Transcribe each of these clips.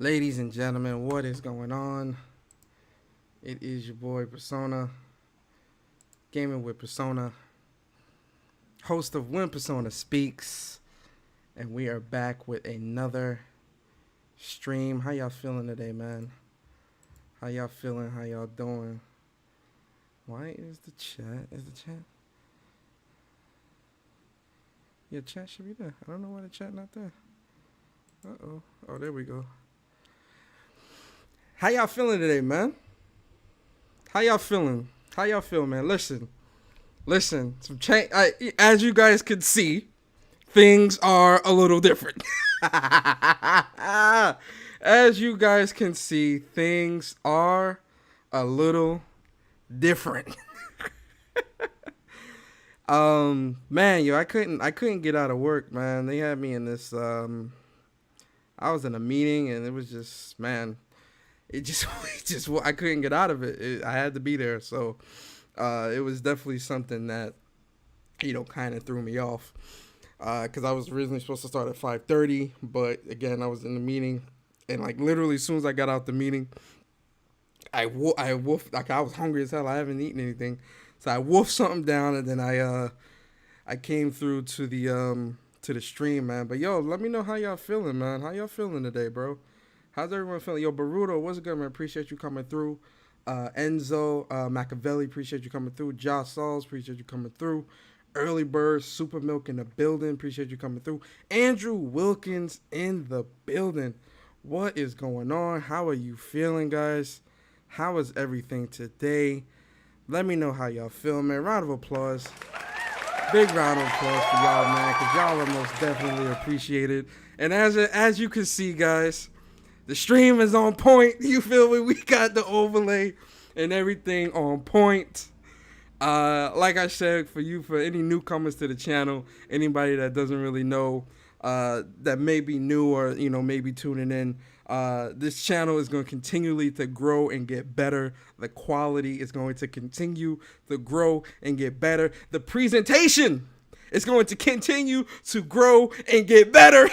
Ladies and gentlemen, what is going on? It is your boy Persona, gaming with Persona, host of When Persona Speaks, and we are back with another stream. How y'all feeling today, man? How y'all feeling? How y'all doing? Why is the chat? Is the chat? Yeah, chat should be there. I don't know why the chat not there. Uh-oh. Oh, there we go. How y'all feeling today, man? How y'all feeling? How y'all feel, man? Listen. Some change. As you guys can see, things are a little different. As you guys can see, things are a little different. Man, yo, I couldn't get out of work, man. They had me in this. I was in a meeting, and it was just, man. It just I couldn't get out of it. I had to be there, so it was definitely something that kind of threw me off because I was originally supposed to start at 5:30, but again I was in the meeting, and like literally as soon as I got out the meeting, I wolfed, like I was hungry as hell. I haven't eaten anything, so I wolfed something down, and then I came through to the stream, man. But yo, let me know how y'all feeling, man. How y'all feeling today, bro? How's everyone feeling? Yo, Baruto, what's good, man? Appreciate you coming through. Enzo, Machiavelli, appreciate you coming through. Josh Sauls, appreciate you coming through. Early Bird, Super Milk in the building, appreciate you coming through. Andrew Wilkins in the building. What is going on? How are you feeling, guys? How is everything today? Let me know how y'all feel, man. Round of applause. Big round of applause for y'all, man, because y'all are most definitely appreciated. And as you can see, guys, the stream is on point. You feel me? We got the overlay and everything on point. Like I said, for any newcomers to the channel, anybody that doesn't really know, that may be new or maybe tuning in, this channel is going to continually to grow and get better. The quality is going to continue to grow and get better. The presentation is going to continue to grow and get better.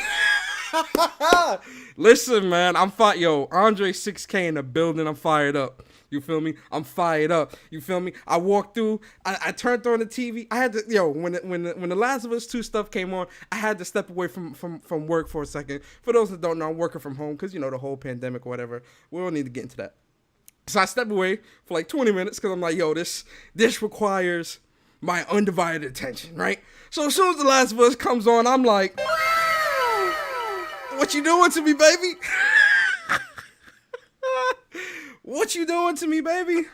Listen, man, Yo, Andre 6K in the building. I'm fired up. You feel me? I'm fired up. You feel me? I walked through. I turned on the TV. I had to, when the Last of Us 2 stuff came on, I had to step away from work for a second. For those that don't know, I'm working from home because the whole pandemic or whatever. We don't need to get into that. So I stepped away for like 20 minutes because I'm like, yo, this requires my undivided attention, right? So as soon as the Last of Us comes on, I'm like, what you doing to me, baby? What you doing to me, baby?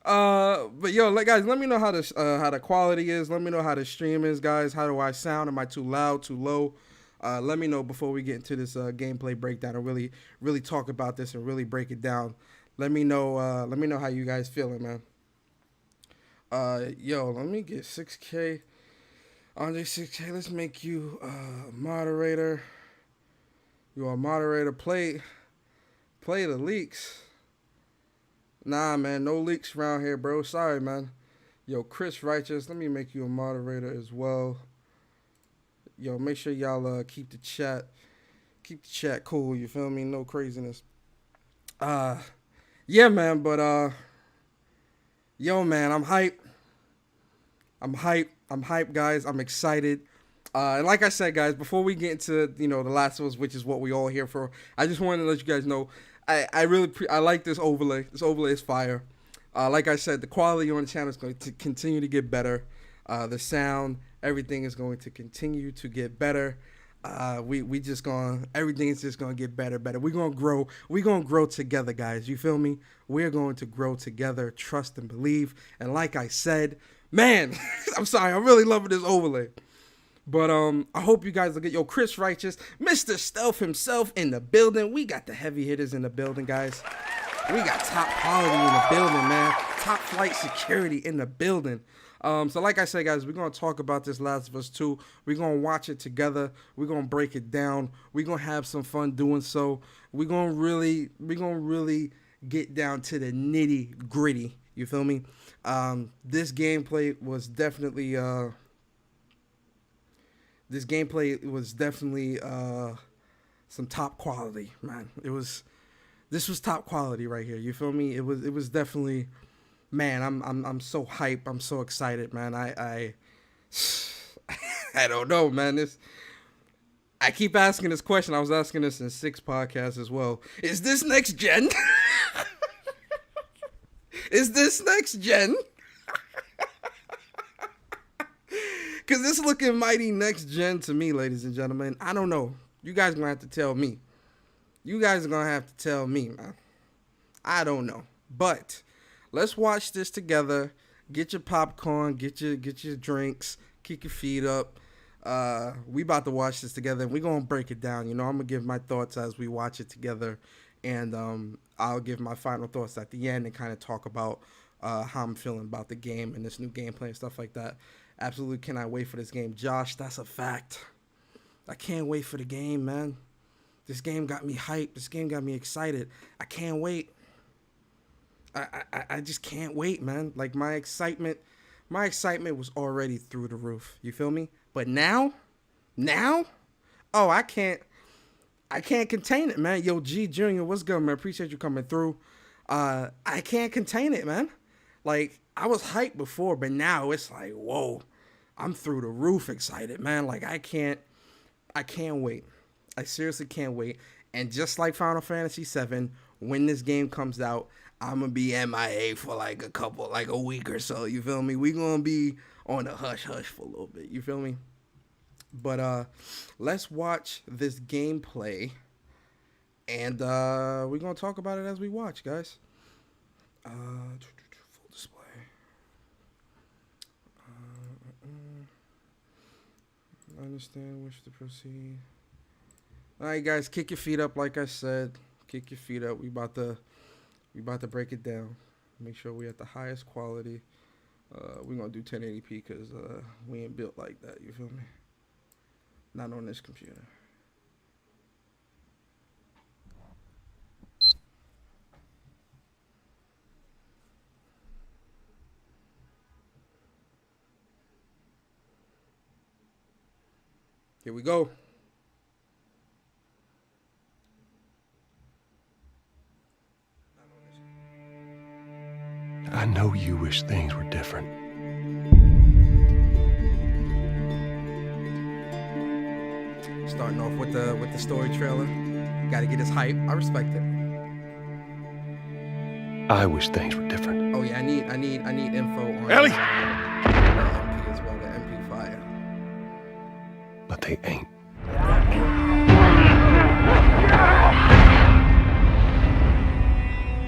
But yo, guys, let me know how the quality is. Let me know how the stream is, guys. How do I sound? Am I too loud, too low? Let me know before we get into this gameplay breakdown and really talk about this and really break it down. Let me know how you guys feeling, man. Yo, let me get 6K. Andre 6K, let's make you moderator. You are moderator. Play the leaks. Nah, man, no leaks around here, bro. Sorry, man. Yo, Chris Righteous, let me make you a moderator as well. Yo, make sure y'all keep the chat cool. You feel me? No craziness. Yeah, man. But yo, man, I'm hyped. I'm hyped, guys. I'm excited. And like I said, guys, before we get into The Last of Us, which is what we all here for, I just wanted to let you guys know I really like this overlay. This overlay is fire. Like I said, the quality on the channel is going to continue to get better. The sound, everything is going to continue to get better. Everything is just gonna get better. We're gonna grow. We're gonna grow together, guys. You feel me? We're going to grow together. Trust and believe. And like I said, man, I'm sorry. I'm really loving this overlay. But I hope you guys will get Chris Righteous, Mr. Stealth himself in the building. We got the heavy hitters in the building, guys. We got top quality in the building, man. Top flight security in the building. So like I said, guys, we're going to talk about this Last of Us 2. We're going to watch it together. We're going to break it down. We're going to have some fun doing so. We're going to really get down to the nitty gritty. You feel me? This gameplay was definitely some top quality, man. This was top quality right here. You feel me? It was definitely, man. I'm so hype. I'm so excited, man. I don't know, man. I keep asking this question. I was asking this in 6 podcasts as well. Is this next gen? Is this next gen? Because this looking mighty next gen to me, ladies and gentlemen. I don't know. You guys going to have to tell me. You guys are going to have to tell me, man. I don't know. But let's watch this together. Get your popcorn. Get your drinks. Kick your feet up. We about to watch this together. And we're going to break it down. You know, I'm going to give my thoughts as we watch it together. And I'll give my final thoughts at the end and kind of talk about how I'm feeling about the game and this new gameplay and stuff like that. Absolutely cannot wait for this game. Josh, that's a fact. I can't wait for the game, man. This game got me hyped. This game got me excited. I can't wait. I just can't wait, man. Like, my excitement was already through the roof. You feel me? But now, oh, I can't contain it, man. Yo, G Junior, what's good, man? Appreciate you coming through. I can't contain it, man. Like, I was hyped before, but now it's like, whoa, I'm through the roof excited, man. Like, I can't wait. I seriously can't wait. And just like Final Fantasy VII, when this game comes out, I'm going to be MIA for like a week or so. You feel me? We going to be on the hush for a little bit. You feel me? But let's watch this gameplay. And we're going to talk about it as we watch, guys. Full display. I understand. Wish to proceed. All right, guys, kick your feet up. Like I said, kick your feet up. We about to break it down. Make sure we at the highest quality. We're gonna do 1080p because we ain't built like that. You feel me? Not on this computer. Here we go. I know you wish things were different. Starting off with the story trailer. Got to get us hype. I respect it. I wish things were different. Oh yeah, I need info on Ellie! The MP as well, the MP fire. But they ain't.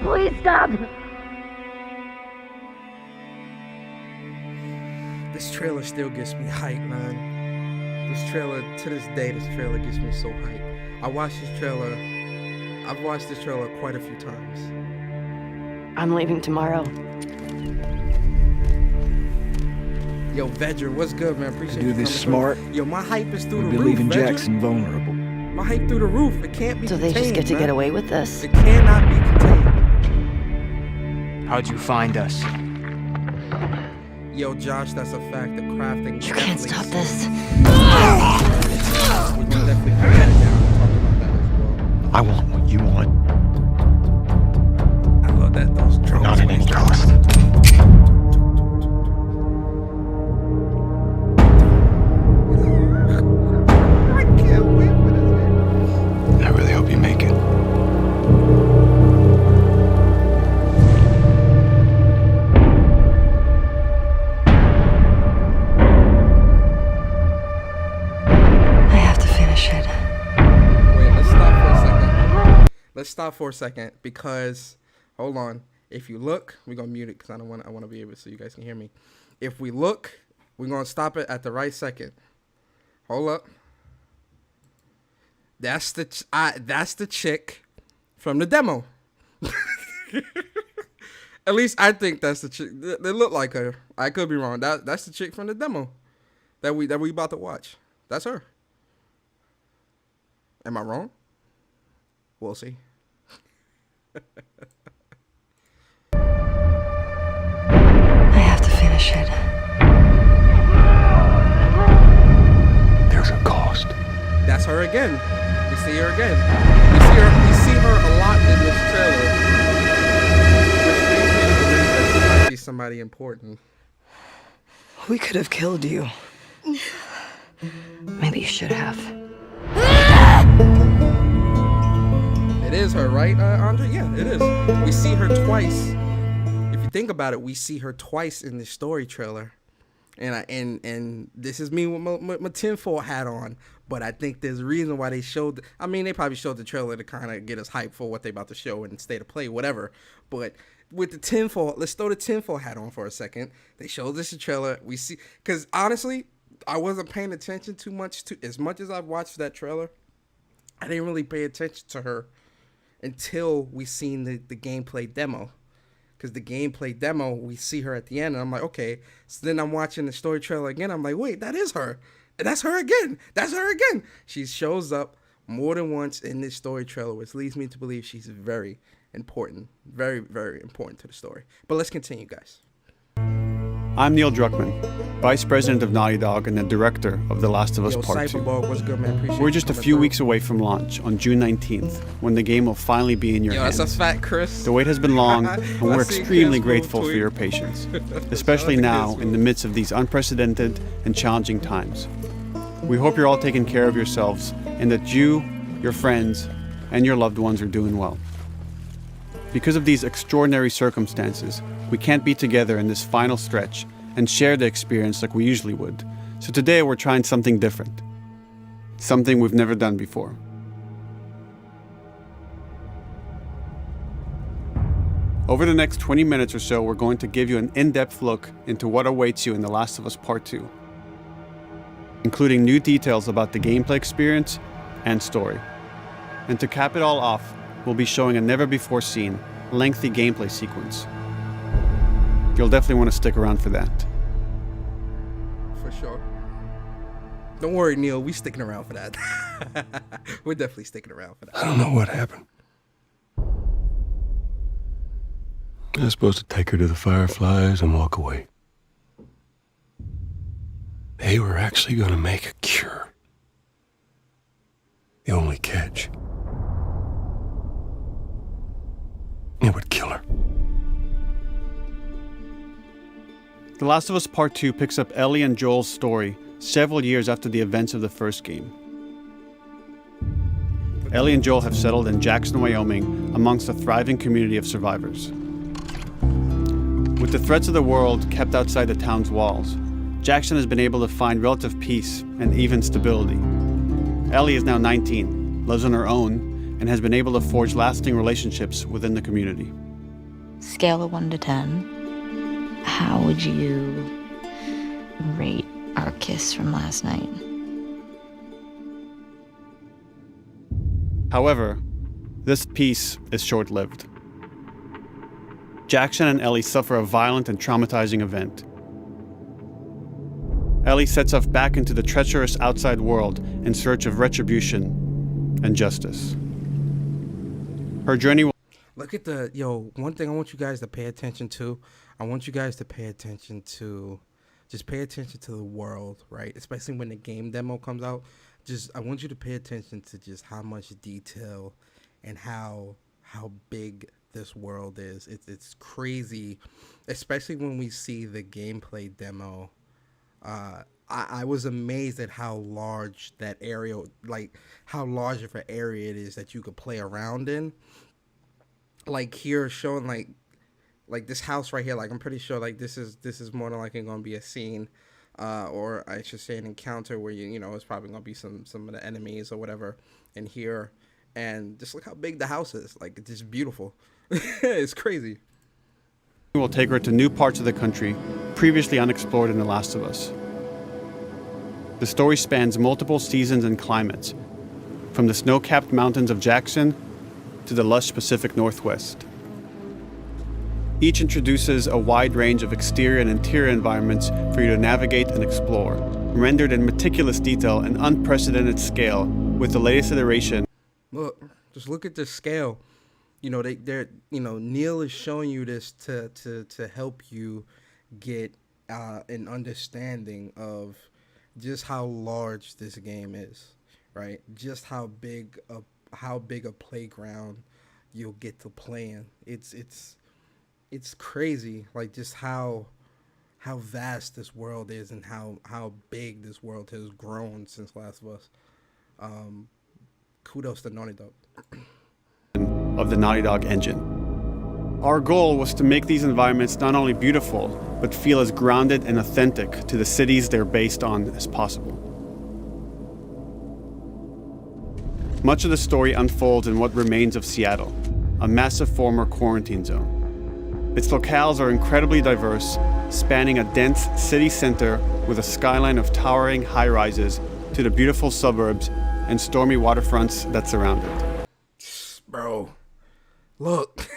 Please stop! This trailer still gets me hyped, man. This trailer, to this day, this trailer gets me so hyped. I've watched this trailer quite a few times. I'm leaving tomorrow. Yo, Vedra, what's good, man? Appreciate you Do this coming smart. through. Yo, my hype is through We'll the be roof, leaving Vedra. Jackson vulnerable. My hype through the roof. It can't be So contained, they just get to man. get away with this? It cannot be contained. How'd you find us? Yo, Josh, that's a fact. The crafting. You can't stop this. We can definitely put that down and talk about that as well. I want what you want. I love that those drones. Not an interest. I can't wait for this game. I really hope you make it. I have to finish it. Wait, let's stop for a second because, hold on. If you look, we're gonna mute it because I want to be able so you guys can hear me. If we look, we're gonna stop it at the right second. Hold up. That's the chick from the demo. At least I think that's the chick. They look like her. I could be wrong. That's the chick from the demo that we about to watch. That's her. Am I wrong? We'll see. I have to finish it. There's a cost. That's her again. We see her again. We see her a lot in this trailer, which leads me to believe that she might be somebody important. We could have killed you. Maybe you should have. It is her, right, Andre? Yeah, it is. We see her twice. If you think about it, we see her twice in the story trailer. And this is me with my tinfoil hat on, but I think there's a reason why they showed. I mean, they probably showed the trailer to kind of get us hyped for what they about to show and state of play, whatever. But with the tinfoil, let's throw the tinfoil hat on for a second. They showed this trailer. We see, because honestly, I wasn't paying attention too much to as much as I've watched that trailer. I didn't really pay attention to her until we seen the gameplay demo. Because the gameplay demo, we see her at the end, and I'm like, okay. So then I'm watching the story trailer again. I'm like, wait, that is her. And that's her again. That's her again. She shows up more than once in this story trailer, which leads me to believe she's very important. Very, very important to the story. But let's continue, guys. I'm Neil Druckmann, Vice President of Naughty Dog and the Director of The Last of Us Part 2. What's good, man? Appreciate We're just a you few coming weeks away from launch on June 19th, when the game will finally be in your through. hands. That's a fat Chris. The wait has been long, and we're I see extremely Chris grateful tweet. for your patience, especially now in the midst of these unprecedented and challenging times. We hope you're all taking care of yourselves and that you, your friends, and your loved ones are doing well. Because of these extraordinary circumstances, we can't be together in this final stretch and share the experience like we usually would. So today we're trying something different. Something we've never done before. Over the next 20 minutes or so, we're going to give you an in-depth look into what awaits you in The Last of Us Part 2, including new details about the gameplay experience and story. And to cap it all off, we'll be showing a never-before-seen, lengthy gameplay sequence. You'll definitely want to stick around for that. For sure. Don't worry, Neil. We sticking around for that. We're definitely sticking around for that. I don't know what happened. I was supposed to take her to the Fireflies and walk away. They were actually going to make a cure. The only catch, it would kill her. The Last of Us Part 2 picks up Ellie and Joel's story several years after the events of the first game. Ellie and Joel have settled in Jackson, Wyoming, amongst a thriving community of survivors. With the threats of the world kept outside the town's walls, Jackson has been able to find relative peace and even stability. Ellie is now 19, lives on her own, and has been able to forge lasting relationships within the community. Scale of 1 to 10. How would you rate our kiss from last night? However, this peace is short-lived. Jackson and Ellie suffer a violent and traumatizing event. Ellie sets off back into the treacherous outside world in search of retribution and justice. Her journey will... Look at one thing I want you guys to pay attention to. I want you guys to pay attention to, just pay attention to the world, right? Especially when the game demo comes out. I want you to pay attention to just how much detail and how big this world is. It's crazy, especially when we see the gameplay demo. I was amazed at how large that area, like how large of an area it is that you could play around in. Like here showing like this house right here, like I'm pretty sure like this is more than likely going to be a scene, or I should say an encounter where you know it's probably going to be some of the enemies or whatever in here, and just look how big the house is. Like it's just beautiful. It's crazy. will take her to new parts of the country previously unexplored in The Last of Us. The story spans multiple seasons and climates, from the snow-capped mountains of Jackson to the lush Pacific Northwest. Each introduces a wide range of exterior and interior environments for you to navigate and explore, rendered in meticulous detail and unprecedented scale with the latest iteration. Look, just look at the scale. You know, they're Neil is showing you this to help you get an understanding of just how large this game is, right? Just how big a playground you'll get to play in. It's crazy, like just how vast this world is and how big this world has grown since Last of Us. Kudos to Naughty Dog. Of the Naughty Dog engine. Our goal was to make these environments not only beautiful, but feel as grounded and authentic to the cities they're based on as possible. Much of the story unfolds in what remains of Seattle, a massive former quarantine zone. Its locales are incredibly diverse, spanning a dense city center with a skyline of towering high-rises to the beautiful suburbs and stormy waterfronts that surround it. Bro, look.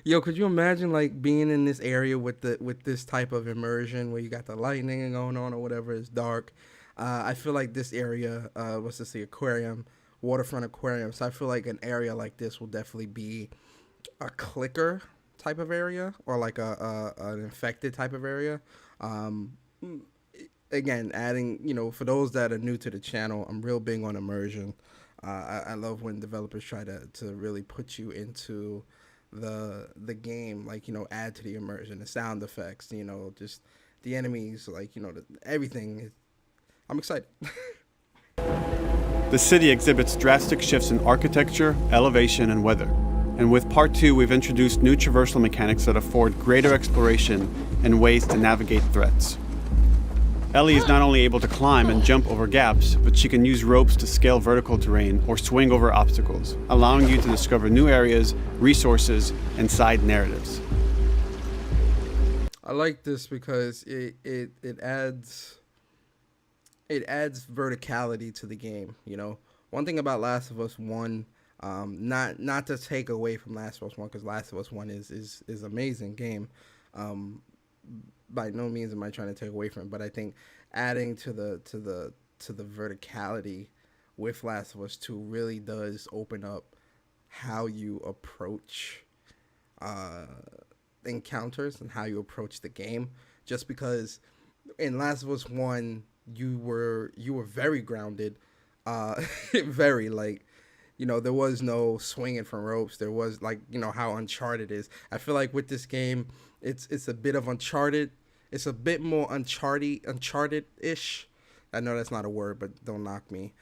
Yo, could you imagine like being in this area with this type of immersion where you got the lightning going on or whatever? It's dark. I feel like this area, what's this, the aquarium, waterfront aquarium. So I feel like an area like this will definitely be a clicker type of area, or like an infected type of area. Again, adding, for those that are new to the channel, I'm real big on immersion. I love when developers try to really put you into the game, like, add to the immersion, the sound effects, just the enemies, like, everything. I'm excited. The city exhibits drastic shifts in architecture, elevation, and weather. And with Part 2, we've introduced new traversal mechanics that afford greater exploration and ways to navigate threats. Ellie is not only able to climb and jump over gaps, but she can use ropes to scale vertical terrain or swing over obstacles, allowing you to discover new areas, resources, and side narratives. I like this because it adds verticality to the game. One thing about Last of Us 1, not to take away from Last of Us 1, because Last of Us 1 is amazing game. By no means am I trying to take away from it, but I think adding to the verticality with Last of Us 2 really does open up how you approach encounters and how you approach the game. Just because in Last of Us 1 you were very grounded, very, like, there was no swinging from ropes. There was, like, how Uncharted is. I feel like with this game, it's a bit of Uncharted. It's a bit more Uncharted-ish. I know that's not a word, but don't knock me.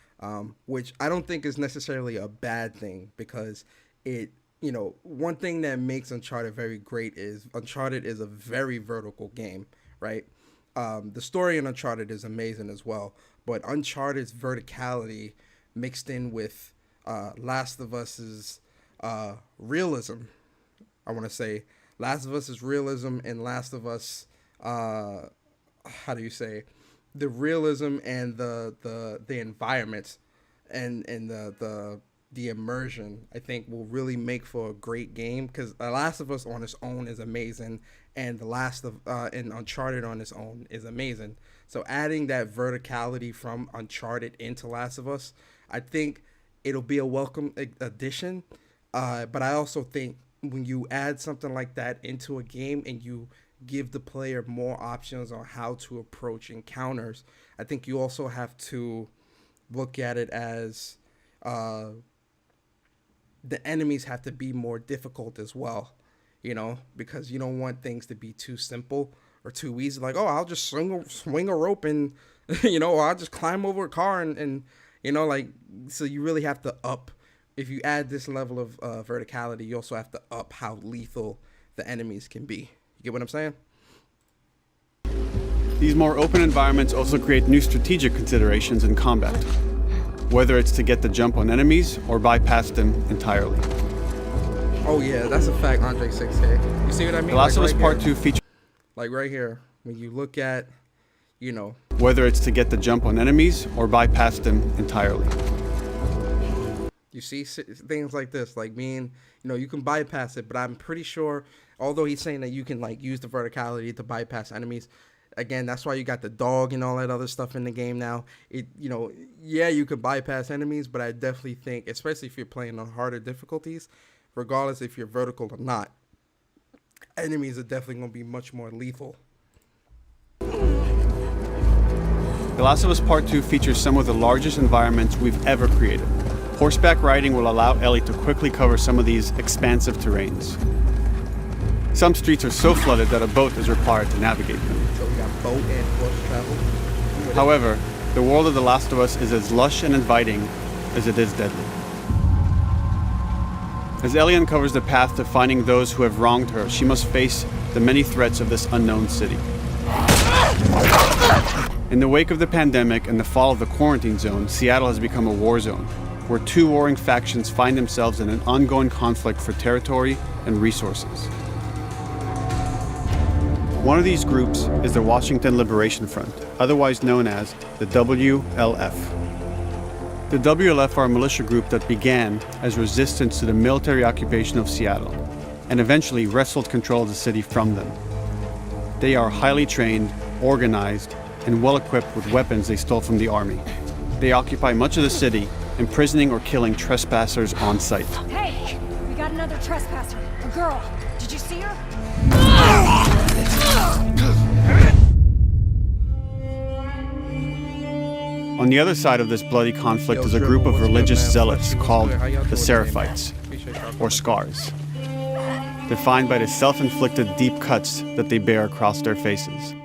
Which I don't think is necessarily a bad thing, because one thing that makes Uncharted very great is Uncharted is a very vertical game, right? The story in Uncharted is amazing as well, but Uncharted's verticality mixed in with Last of Us's realism, I want to say. Last of Us's realism and Last of Us, how do you say, the realism and the environment and the immersion, I think, will really make for a great game, because Last of Us on its own is amazing, and and Uncharted on its own is amazing. So adding that verticality from Uncharted into Last of Us, I think it'll be a welcome addition. But I also think when you add something like that into a game and you give the player more options on how to approach encounters, I think you also have to look at it as the enemies have to be more difficult as well, because you don't want things to be too simple or too easy. Like, oh, I'll just swing a rope and, or I'll just climb over a car and so you really have to up. If you add this level of verticality, you also have to up how lethal the enemies can be. You get what I'm saying? These more open environments also create new strategic considerations in combat, whether it's to get the jump on enemies or bypass them entirely. Oh yeah, that's a fact, Andre 6K. You see what I mean? The Last of Us Part 2 features, like right here, when you look at, whether it's to get the jump on enemies or bypass them entirely. You see things like this, like being, you can bypass it, but I'm pretty sure, although he's saying that you can, like, use the verticality to bypass enemies, again, that's why you got the dog and all that other stuff in the game now. Yeah, you could bypass enemies, but I definitely think, especially if you're playing on harder difficulties, regardless if you're vertical or not, enemies are definitely going to be much more lethal. The Last of Us Part 2 features some of the largest environments we've ever created. Horseback riding will allow Ellie to quickly cover some of these expansive terrains. Some streets are so flooded that a boat is required to navigate them. So we got boat and horse travel. However, the world of The Last of Us is as lush and inviting as it is deadly. As Ellie uncovers the path to finding those who have wronged her, she must face the many threats of this unknown city. In the wake of the pandemic and the fall of the quarantine zone, Seattle has become a war zone, where two warring factions find themselves in an ongoing conflict for territory and resources. One of these groups is the Washington Liberation Front, otherwise known as the WLF. The WLF are a militia group that began as resistance to the military occupation of Seattle and eventually wrestled control of the city from them. They are highly trained, organized, and well-equipped with weapons they stole from the army. They occupy much of the city, imprisoning or killing trespassers on sight. Hey, we got another trespasser, a girl. Did you see her? On the other side of this bloody conflict is a group of religious zealots called the Seraphites, or Scars, defined by the self-inflicted deep cuts that they bear across their faces.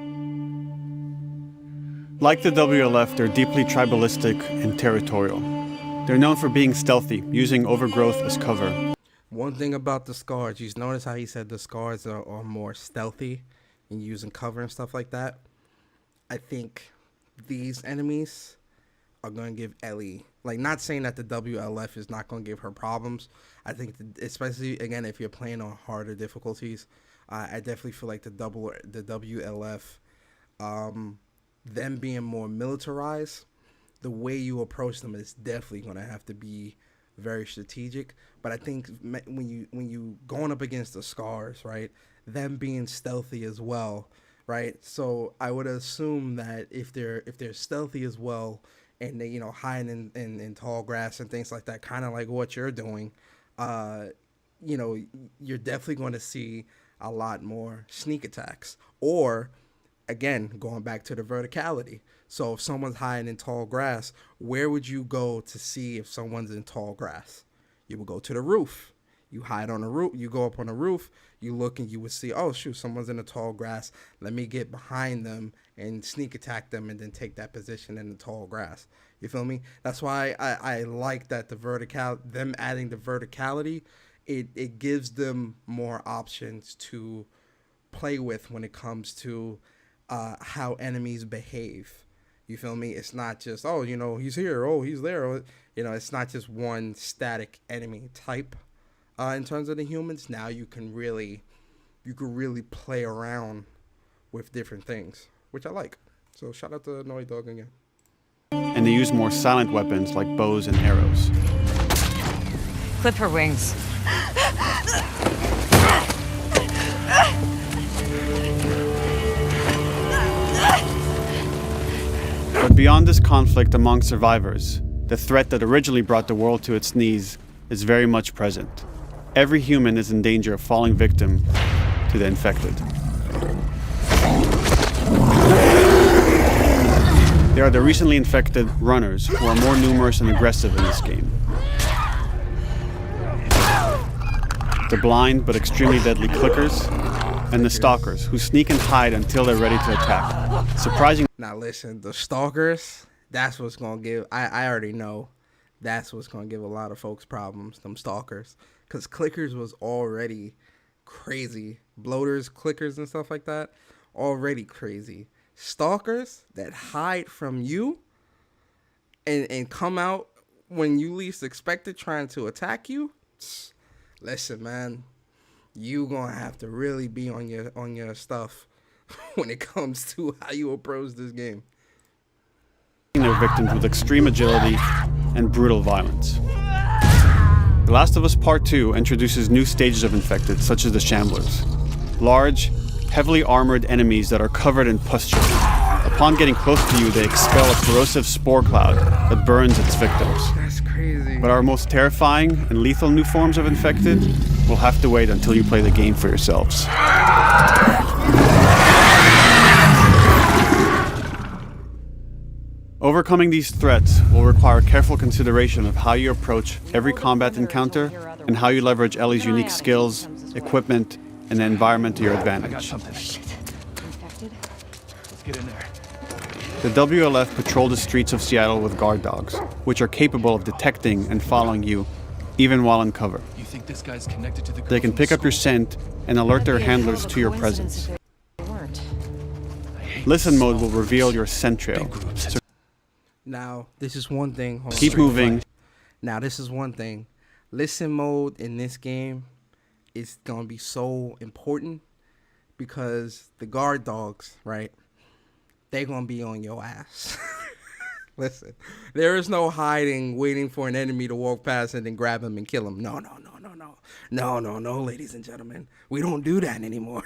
Like the WLF, they're deeply tribalistic and territorial. They're known for being stealthy, using overgrowth as cover. One thing about the Scars, you notice how he said the Scars are more stealthy and using cover and stuff like that. I think these enemies are going to give Ellie, like, not saying that the WLF is not going to give her problems. I think, especially, again, if you're playing on harder difficulties, I definitely feel like the WLF, them being more militarized, the way you approach them is definitely going to have to be very strategic. But I think when you going up against the Scars, right, them being stealthy as well, right? So I would assume that if they're stealthy as well, and they, hiding in tall grass and things like that, kind of like what you're doing, you're definitely going to see a lot more sneak attacks. Or, again, going back to the verticality. So if someone's hiding in tall grass, where would you go to see if someone's in tall grass? You would go to the roof. You hide on the roof. You go up on the roof. You look and you would see, oh, shoot, someone's in the tall grass. Let me get behind them and sneak attack them and then take that position in the tall grass. You feel me? That's why I like that them adding the verticality, it gives them more options to play with when it comes to how enemies behave. You feel me? It's not just, oh, he's here, oh, he's there. It's not just one static enemy type. In terms of the humans, now you can really play around with different things, which I like. So shout out to Naughty Dog again. And they use more silent weapons like bows and arrows. Clip her wings. But beyond this conflict among survivors, the threat that originally brought the world to its knees is very much present. Every human is in danger of falling victim to the infected. There are the recently infected runners, who are more numerous and aggressive in this game. The blind but extremely deadly clickers, and the stalkers, who sneak and hide until they're ready to attack. Surprisingly, now listen, the stalkers, that's what's going to give, I already know, that's what's going to give a lot of folks problems, them stalkers. Because clickers was already crazy. Bloaters, clickers, and stuff like that, already crazy. Stalkers that hide from you and come out when you least expect it, trying to attack you. Listen, man, you gonna have to really be on your stuff when it comes to how you approach this game. Their victims with extreme agility and brutal violence. The Last of Us Part 2 introduces new stages of infected, such as the Shamblers. Large, heavily armored enemies that are covered in pustule. Upon getting close to you, they expel a corrosive spore cloud that burns its victims. That's crazy. But our most terrifying and lethal new forms of infected will have to wait until you play the game for yourselves. Overcoming these threats will require careful consideration of how you approach every combat encounter and how you leverage Ellie's unique skills, equipment, and the environment to your advantage. Let's get in there. The WLF patrol the streets of Seattle with guard dogs, which are capable of detecting and following you, even while in cover. You think this guy's connected to the They can pick up your scent and alert their handlers to your presence. Listen mode will reveal your scent trail. So Now, this is one thing. Hold on. keep moving. Now, this is one thing. Listen mode in this game is going to be so important because the guard dogs, right? They're going to be on your ass. Listen, there is no hiding, waiting for an enemy to walk past and then grab him and kill him. No, ladies and gentlemen. We don't do that anymore.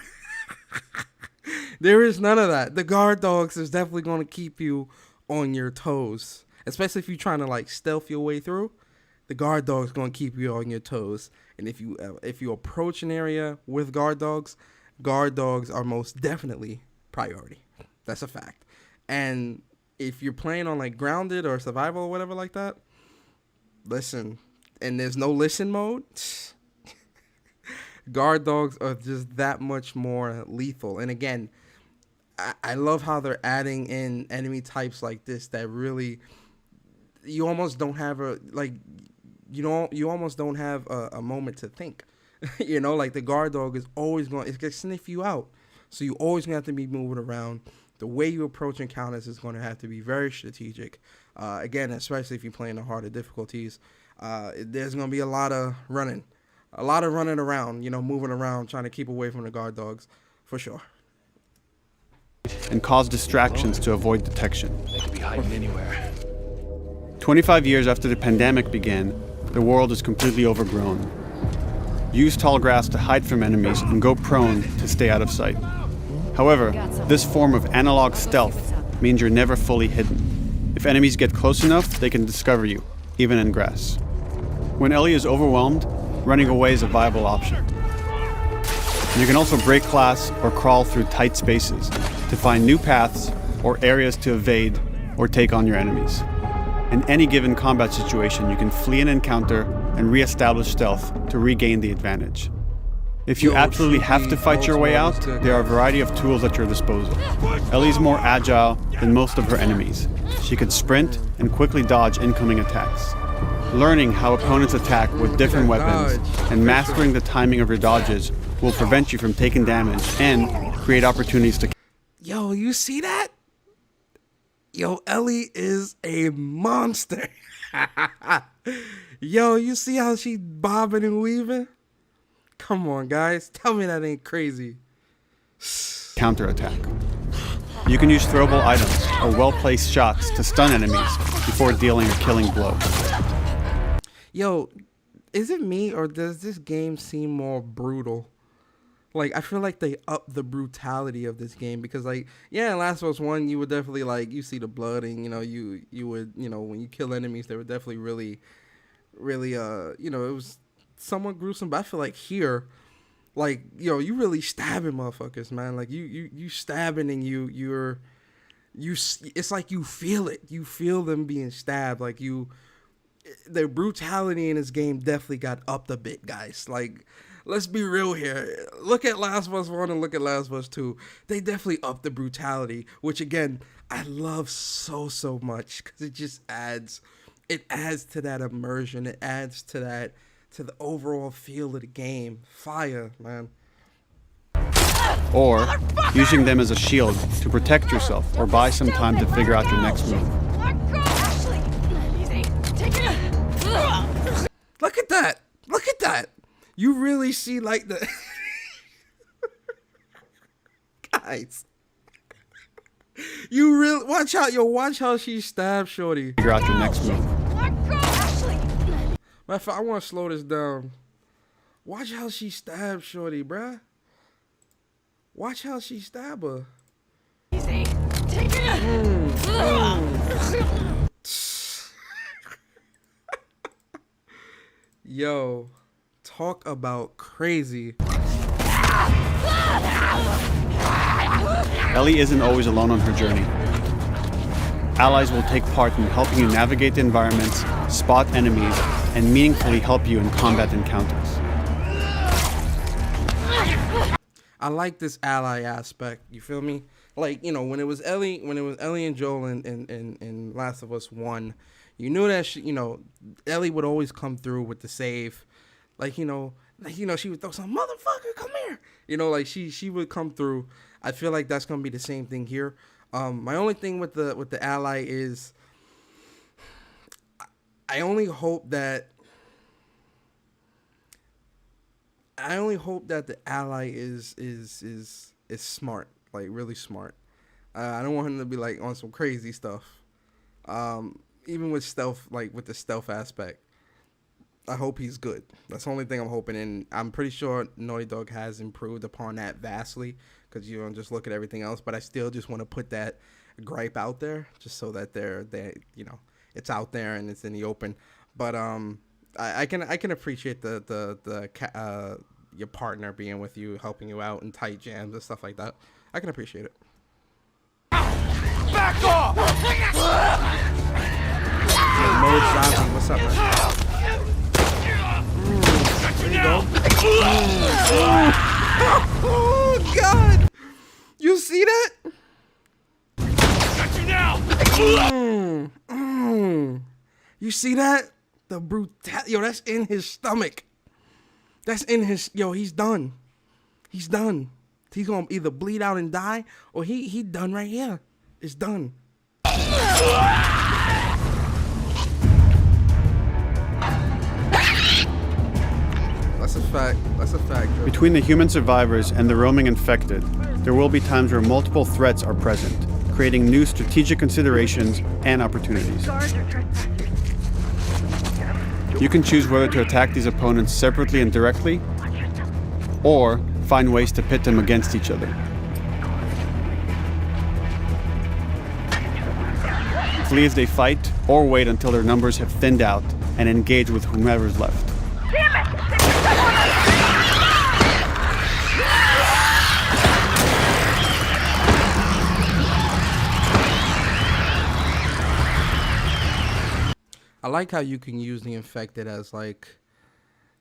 There is none of that. The guard dogs is definitely going to keep you on your toes, especially if you're trying to like stealth your way through. The guard dog's going to keep you on your toes. And if you approach an area with guard dogs are most definitely priority. That's a fact. And if you're playing on like grounded or survival or whatever like that, listen, and there's no listen mode, guard dogs are just that much more lethal. And again, I love how they're adding in enemy types like this that really, you almost don't have a moment to think. You know, like the guard dog is always going to sniff you out. So you always gonna have to be moving around. The way you approach encounters is going to have to be very strategic. Again, especially if you're playing the harder difficulties, there's going to be a lot of running around, you know, moving around, trying to keep away from the guard dogs, for sure. And cause distractions to avoid detection. They could be hiding anywhere. 25 years after the pandemic began, the world is completely overgrown. Use tall grass to hide from enemies and go prone to stay out of sight. However, this form of analog stealth means you're never fully hidden. If enemies get close enough, they can discover you, even in grass. When Ellie is overwhelmed, running away is a viable option. You can also break glass or crawl through tight spaces to find new paths or areas to evade or take on your enemies. In any given combat situation, you can flee an encounter and re-establish stealth to regain the advantage. If you absolutely have to fight your way out, there are a variety of tools at your disposal. Ellie's more agile than most of her enemies. She could sprint and quickly dodge incoming attacks. Learning how opponents attack with different weapons and mastering the timing of your dodges will prevent you from taking damage and create opportunities to... Yo, you see that? Yo, Ellie is a monster. Yo, you see how she bobbing and weaving? Come on, guys. Tell me that ain't crazy. counterattack. You can use throwable items or well-placed shots to stun enemies before dealing a killing blow. Yo, is it me or does this game seem more brutal? Like, I feel like they upped the brutality of this game because, like, yeah, in Last of Us 1, you would definitely, like, you see the blood and, you know, you would, you know, when you kill enemies, they were definitely really, you know, it was somewhat gruesome. But I feel like here, like, yo, you really stabbing motherfuckers, man. Like, you stabbing and it's like you feel it. You feel them being stabbed. Like, the brutality in this game definitely got upped a bit, guys. Like, let's be real here. Look at Last of Us 1 and look at Last of Us 2. They definitely upped the brutality, which, again, I love so much because it just adds to that immersion. It adds to the overall feel of the game. Fire, man. Or using them as a shield to protect yourself or buy some time to figure out your next move. Look at that. Look at that. You really see, like, the... Guys. You really... Watch out, yo. Watch how she stabs Shorty. Figure out your next move. Matter of fact, I want to slow this down. Watch how she stabs Shorty, bruh. Watch how she stab her. Yo, talk about crazy. Ellie isn't always alone on her journey. allies will take part in helping you navigate the environments, spot enemies, and meaningfully help you in combat encounters. I like this ally aspect. You feel me? Like, you know, when it was Ellie and Joel in Last of Us 1, you knew that Ellie would always come through with the save. Like, she would throw some motherfucker, come here. Like she would come through. I feel like that's gonna be the same thing here. My only thing with the ally is I only hope that the ally is smart, like really smart. I don't want him to be like on some crazy stuff. Even with stealth, like with the stealth aspect, I hope he's good. That's the only thing I'm hoping, and I'm pretty sure Naughty Dog has improved upon that vastly, because you don't just look at everything else. But I still just want to put that gripe out there, just so that it's out there and it's in the open. But I can appreciate the your partner being with you, helping you out in tight jams and stuff like that. I can appreciate it. Back off! Mo Zombie, what's up, man? There you go. Oh God! You see that? Got you now! You see that? The brutality. Yo, that's in his stomach. That's in his. Yo, he's done. He's done. He's gonna either bleed out and die, or he done right here. It's done. That's a fact. That's a fact. Joe. Between the human survivors and the roaming infected, there will be times where multiple threats are present, creating new strategic considerations and opportunities. You can choose whether to attack these opponents separately and directly, or find ways to pit them against each other. Flee as they fight, or wait until their numbers have thinned out and engage with whomever's left. I like how you can use the infected as like,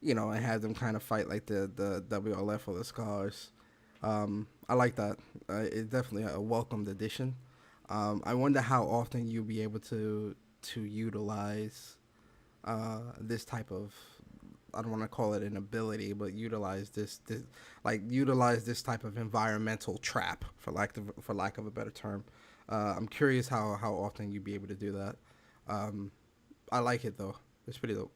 and have them kind of fight like the WLF or the Scars. I like that. It's definitely a welcomed addition. I wonder how often you'll be able to utilize this type of, I don't want to call it an ability, but utilize this type of environmental trap, for lack of a better term. I'm curious how often you'd be able to do that. I like it though. It's pretty dope.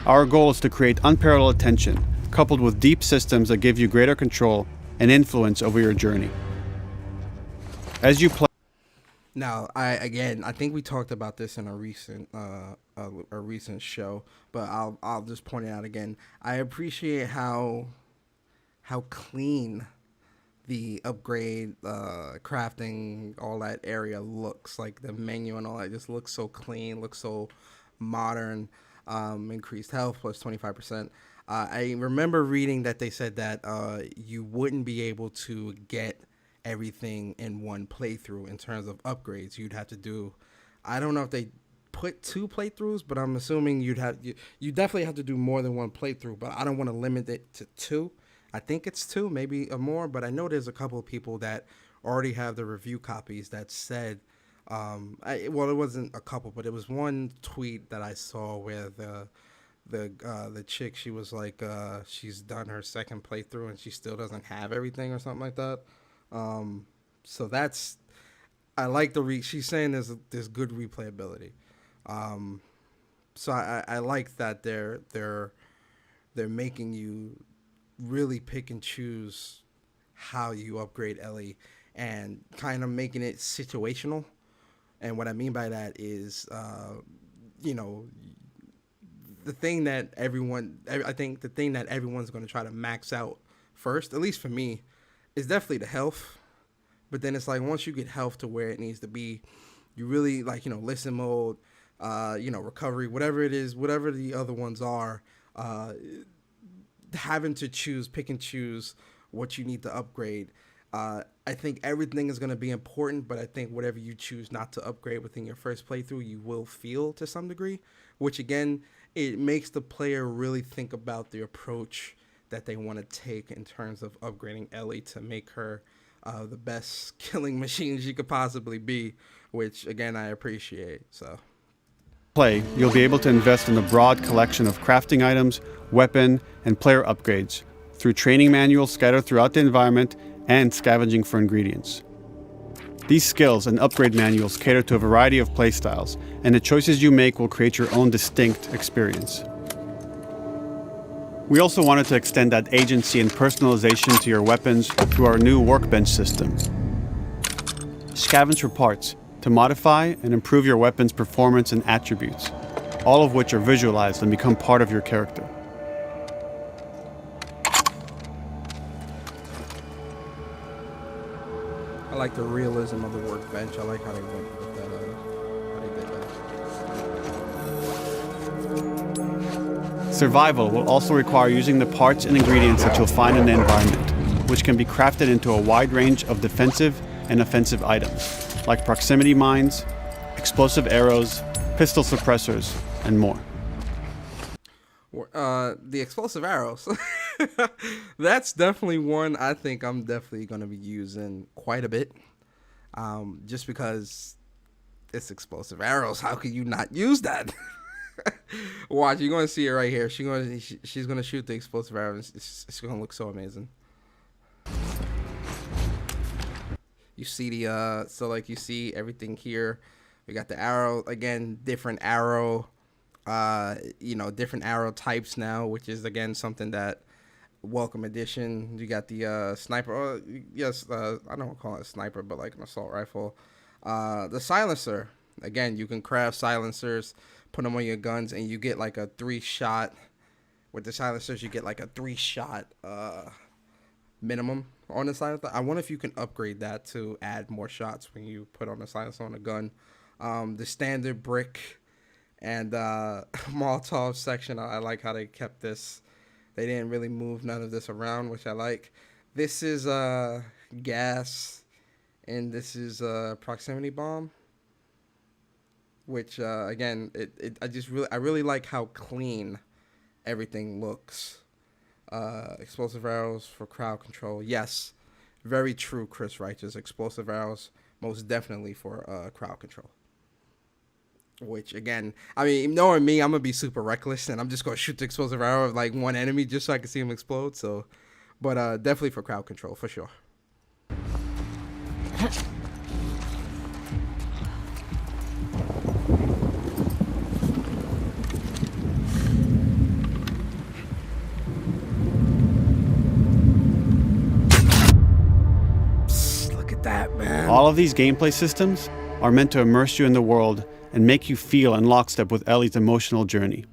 Our goal is to create unparalleled attention, coupled with deep systems that give you greater control and influence over your journey. As you play. Now, I think we talked about this in a recent show, but I'll just point it out again. I appreciate how clean the upgrade, crafting, all that area looks. Like the menu and all that just looks so clean, looks so modern. Increased health plus 25%. I remember reading that they said that you wouldn't be able to get everything in one playthrough in terms of upgrades. You'd have to do, I don't know if they put 2 playthroughs, but I'm assuming you definitely have to do more than one playthrough, but I don't want to limit it to 2. I think it's 2, maybe more, but I know there's a couple of people that already have the review copies that said, it wasn't a couple, but it was one tweet that I saw where the chick, she was like, she's done her second playthrough and she still doesn't have everything or something like that. So that's, I like she's saying there's good replayability. So I like that they're making you really pick and choose how you upgrade Ellie and kind of making it situational. And what I mean by that is, the thing that everyone's going to try to max out first, at least for me, is definitely the health. But then it's like, once you get health to where it needs to be, you really listen mode, recovery, whatever it is, whatever the other ones are, having to pick and choose what you need to upgrade. I think everything is going to be important, but I think whatever you choose not to upgrade within your first playthrough, you will feel to some degree, which again, it makes the player really think about the approach that they want to take in terms of upgrading Ellie to make her the best killing machine she could possibly be, which again, I appreciate. So Play, you'll be able to invest in a broad collection of crafting items, weapon, and player upgrades through training manuals scattered throughout the environment and scavenging for ingredients. These skills and upgrade manuals cater to a variety of playstyles, and the choices you make will create your own distinct experience. We also wanted to extend that agency and personalization to your weapons through our new workbench system. Scavenge for parts to modify and improve your weapon's performance and attributes, all of which are visualized and become part of your character. I like the realism of the workbench. I like how they went with that. How they did that. Survival will also require using the parts and ingredients that you'll find in the environment, which can be crafted into a wide range of defensive and offensive items, like proximity mines, explosive arrows, pistol suppressors, and more. The explosive arrows. That's definitely one I think I'm definitely going to be using quite a bit. Just because it's explosive arrows. How can you not use that? Watch, you're going to see it right here. She's going to shoot the explosive arrows. It's going to look so amazing. You see the, so like you see everything here. We got the arrow, again, different arrow, different arrow types now, which is, again, something that, welcome addition. You got the sniper, I don't call it a sniper, but like an assault rifle. The silencer, again, you can craft silencers, put them on your guns, and you get like a 3-shot. With the silencers, you get like a 3-shot minimum on the silencer. I wonder if you can upgrade that to add more shots when you put on the silencer on a gun. The standard brick and Molotov section, I like how they kept this. They didn't really move none of this around, which I like. This is gas, and this is proximity bomb. Which again, I really like how clean everything looks. Explosive arrows for crowd control. Yes, very true, Chris Righteous. Explosive arrows, most definitely for crowd control. Which, again, I mean, knowing me, I'm going to be super reckless, and I'm just going to shoot the explosive arrow of, like, one enemy just so I can see him explode. So, but definitely for crowd control, for sure. Psst, look at that, man. All of these gameplay systems are meant to immerse you in the world and make you feel in lockstep with Ellie's emotional journey.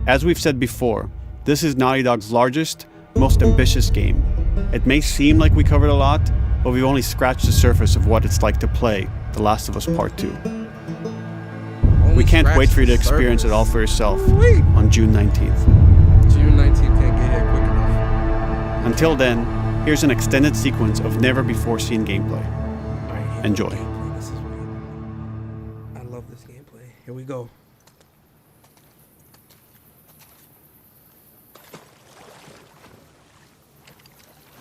As we've said before, this is Naughty Dog's largest, most ambitious game. It may seem like we covered a lot, but we've only scratched the surface of what it's like to play The Last of Us Part 2. We can't wait for you to experience it all for yourself on June 19th. June 19th can't get here quick enough. Until then, here's an extended sequence of never-before-seen gameplay. Enjoy. This is weird. I love this gameplay. Here we go.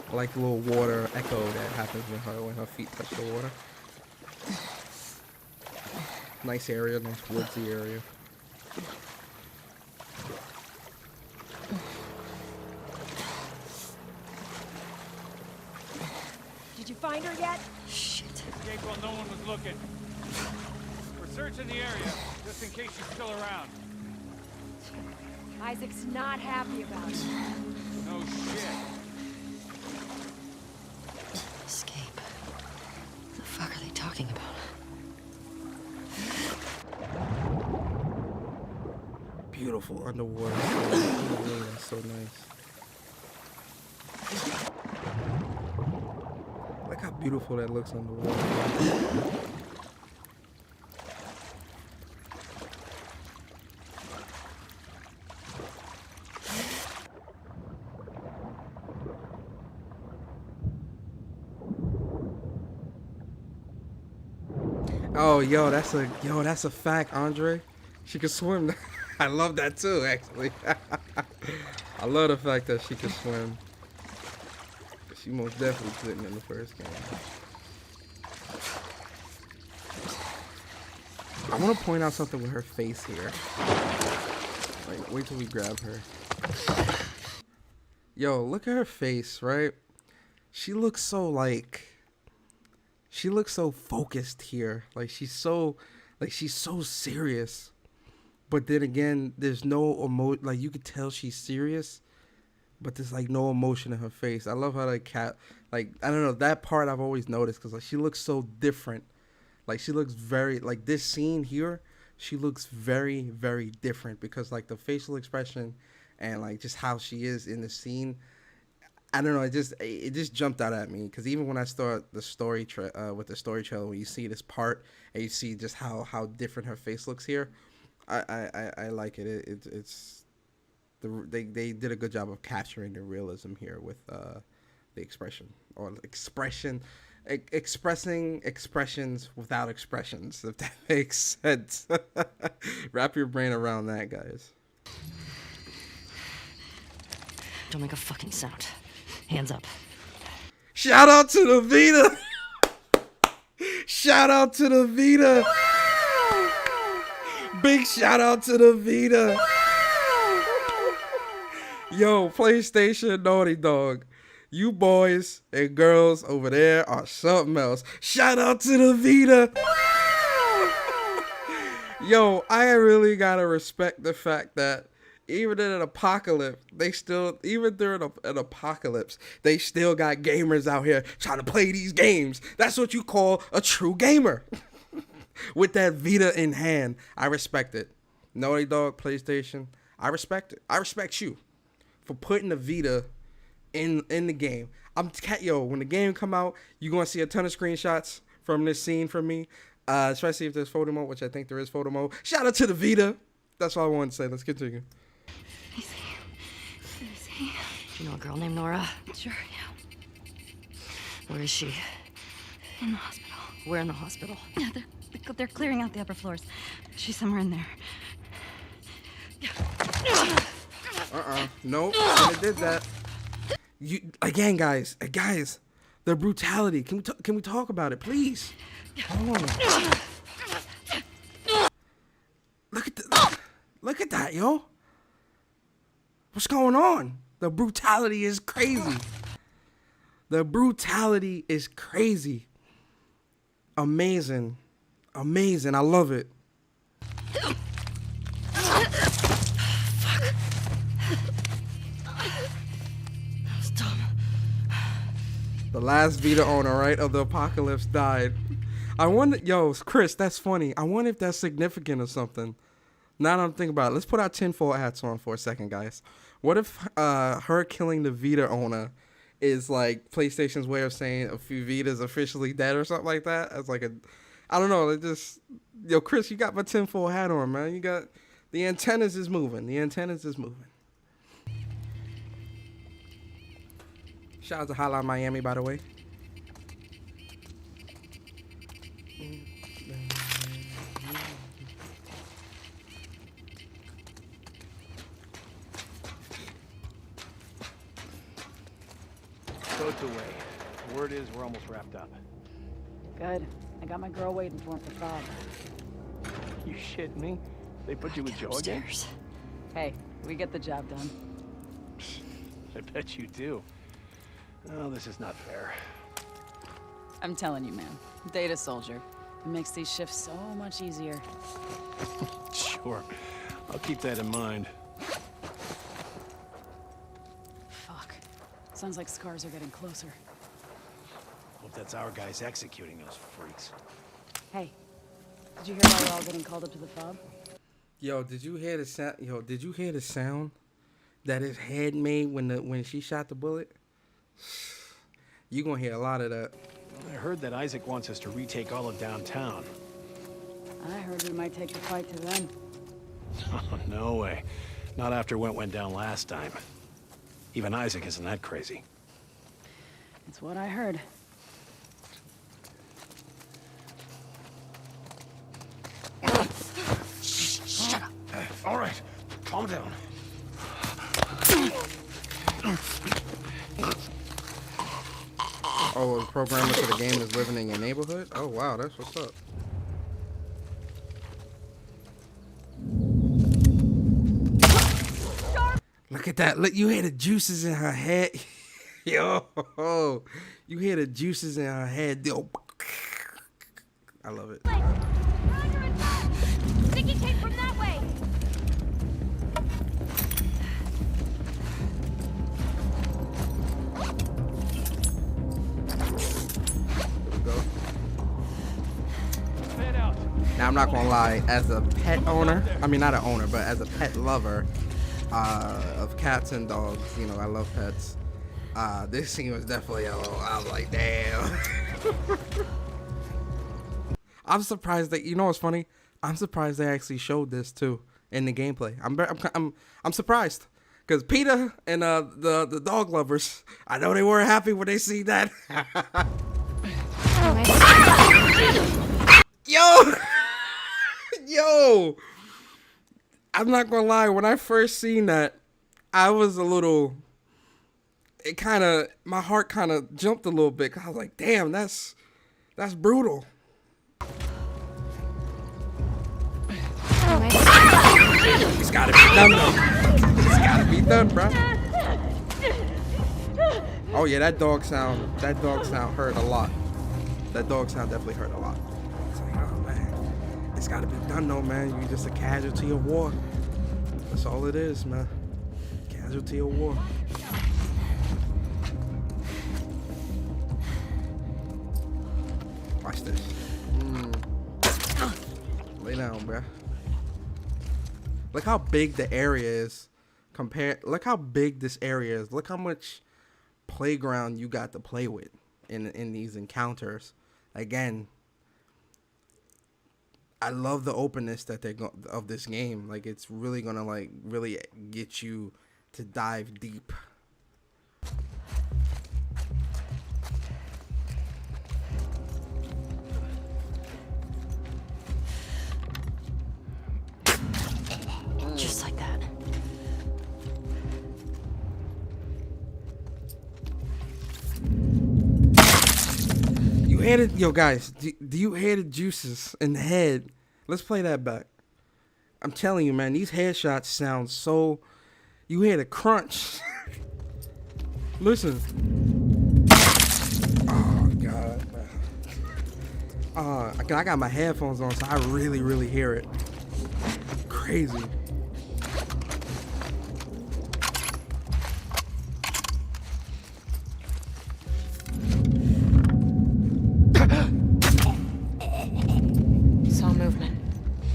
I like the little water echo that happens when her feet touch the water. Nice area, nice woodsy area. Did you find her yet? Shit. Escape while no one was looking. We're searching the area, just in case she's still around. Isaac's not happy about it. No shit. Escape. What the fuck are they talking about? Beautiful underwater. Oh, that's so nice. Look how beautiful that looks underwater. Oh, that's a fact, Andre. She can swim. I love that too, actually. I love the fact that she can swim. She most definitely couldn't in the first game. I want to point out something with her face here. Like, wait till we grab her. Yo, look at her face, right? She looks so focused here. Like she's so serious. But then again, there's no like you could tell she's serious, but there's like no emotion in her face. I love how I don't know, that part I've always noticed because like she looks so different. Like she looks very, like this scene here, she looks very, very different because like the facial expression and like just how she is in the scene. I don't know, it just jumped out at me because even when I start the story with the story trailer, when you see this part and you see just how different her face looks here, I like it. They did a good job of capturing the realism here with the expression or expressing expressions without expressions, if that makes sense. Wrap your brain around that, guys. Don't make a fucking sound. Hands up. Shout out to the Vita. Shout out to the Vita. Big shout out to the Vita. Yo, PlayStation Naughty Dog. You boys and girls over there are something else. Shout out to the Vita. Yo, I really gotta respect the fact that even in an apocalypse, even during an apocalypse, they still got gamers out here trying to play these games. That's what you call a true gamer. With that Vita in hand, I respect it. Naughty Dog, PlayStation, I respect it. I respect you for putting the Vita in the game. When the game come out, you're gonna see a ton of screenshots from this scene from me. Especially if there's photo mode, which I think there is photo mode. Shout out to the Vita. That's all I wanted to say. Let's continue. Easy. Do you know a girl named Nora? Sure, yeah. Where is she? In the hospital. Where in the hospital? Yeah, they're clearing out the upper floors. She's somewhere in there. Nope. I did that. You again, guys, the brutality. Can we talk about it, please? Hold on. Look at that, yo. What's going on? The brutality is crazy. The brutality is crazy. Amazing. I love it. The last Vita owner, right, of the apocalypse died. I wonder, yo, Chris, that's funny. I wonder if that's significant or something. Now that I'm thinking about it, let's put our tinfoil hats on for a second, guys. What if her killing the Vita owner is like PlayStation's way of saying a few Vita's officially dead or something like that? As like I don't know. Yo, Chris, you got my tinfoil hat on, man. You got the antennas is moving. Shout out to Hotline Miami, by the way. Boat's away. Word is we're almost wrapped up. Good. I got my girl waiting for him for Bob. You shit me? They put you with Joe again? Upstairs. Hey, we get the job done. I bet you do. Oh, this is not fair. I'm telling you, man. Data soldier. It makes these shifts so much easier. Sure. I'll keep that in mind. Fuck. Sounds like scars are getting closer. Hope that's our guys executing those freaks. Hey, did you hear why we're all getting called up to the fob? Yo, did you hear the sound? Did you hear the sound that his head made when she shot the bullet? You gonna hear a lot of that. I heard that Isaac wants us to retake all of downtown. I heard we might take the fight to them. Oh, no way. Not after what went down last time. Even Isaac isn't that crazy. It's what I heard. down. Oh, the programmer for the game is living in your neighborhood? Oh, wow, that's what's up. Look at that. Look, you hear the juices in her head. Yo, you hear the juices in her head. Yo. I love it. Sticky tape from that way. Now, I'm not gonna lie, as a pet owner, I mean, not an owner, but as a pet lover of cats and dogs, you know, I love pets. This scene was definitely a little, I was like, damn. I'm surprised that, you know what's funny? I'm surprised they actually showed this too in the gameplay. I'm surprised. Because PETA and the dog lovers, I know they weren't happy when they see that. Yo! Yo! I'm not gonna lie, when I first seen that, I was a little, my heart kind of jumped a little bit. 'Cause I was like, damn, that's brutal. It's gotta be done though. It's gotta be done, bro. Oh yeah, that dog sound hurt a lot. That dog sound definitely hurt a lot. It's like, oh man, it's gotta be done though, man. You're just a casualty of war. That's all it is, man. Casualty of war. Watch this. Lay down, bruh. Look how big the area is. Look how big this area is. Look how much playground you got to play with in these encounters. Again, I love the openness that of this game. Like, it's really gonna like really get you to dive deep. Just like that. You hear it, yo guys, do you hear the juices in the head? Let's play that back. I'm telling you, man, these headshots sound so, you hear the crunch. Listen. Oh god, man. I got my headphones on, so I really hear it. Crazy. Saw movement.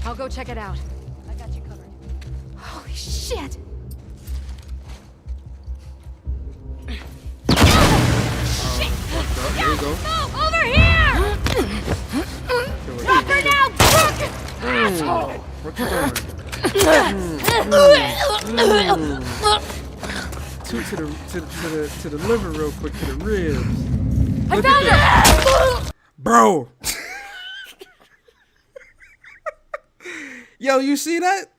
I'll go check it out. I got you covered. Holy shit! Shit! Here we go. No, over here! Drop her now, crook! Asshole! What you doing? Two to the liver real quick, to the ribs. I found her! Bro. Yo, you see that?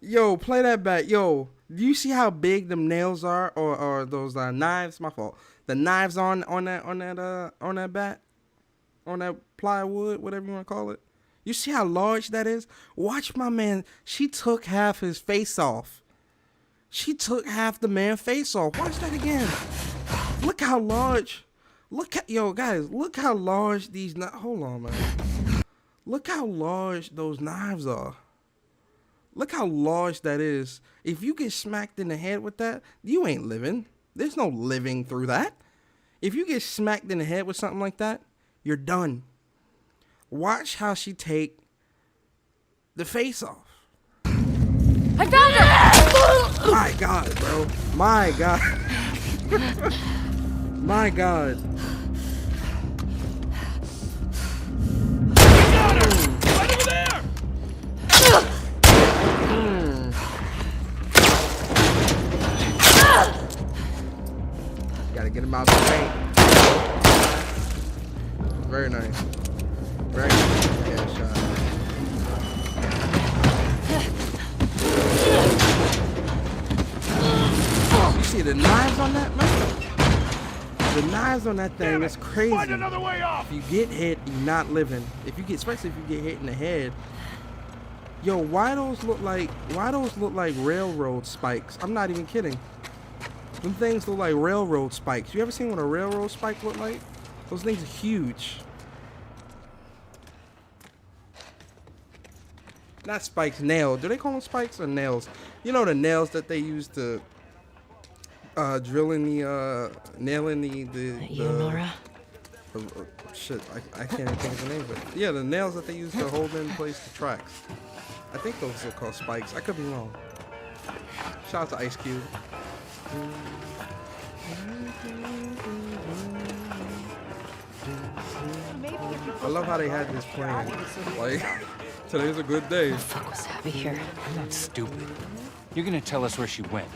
Yo, play that back. Yo, do you see how big them nails are, or those knives? My fault. The knives on that bat, on that plywood, whatever you want to call it. You see how large that is? Watch my man. She took half his face off. She took half the man's face off. Watch that again. Look how large. Yo, guys, look how large these hold on, man. Look how large those knives are. Look how large that is. If you get smacked in the head with that, you ain't living. There's no living through that. If you get smacked in the head with something like that, you're done. Watch how she take the face off. I found her! My God, bro. My God. My God. Right over there! Gotta get him out the way. Very nice. Very nice headshot. the knives on that, man. The knives on that thing is crazy. Find another way off. If you get hit, you're not living. Especially if you get hit in the head. Yo, why those look like railroad spikes? I'm not even kidding. Them things look like railroad spikes. You ever seen what a railroad spike look like? Those things are huge. Not spikes, nails. Do they call them spikes or nails? You know the nails that they use to drill in the nail in the You, Nora? shit, I can't even think of the name of it. Yeah, the nails that they use to hold in place the tracks. I think those are called spikes. I could be wrong. Shout out to Ice Cube. I love how they had this playing. Like, today's a good day. What the fuck was Abby here? I'm not stupid. You're gonna tell us where she went.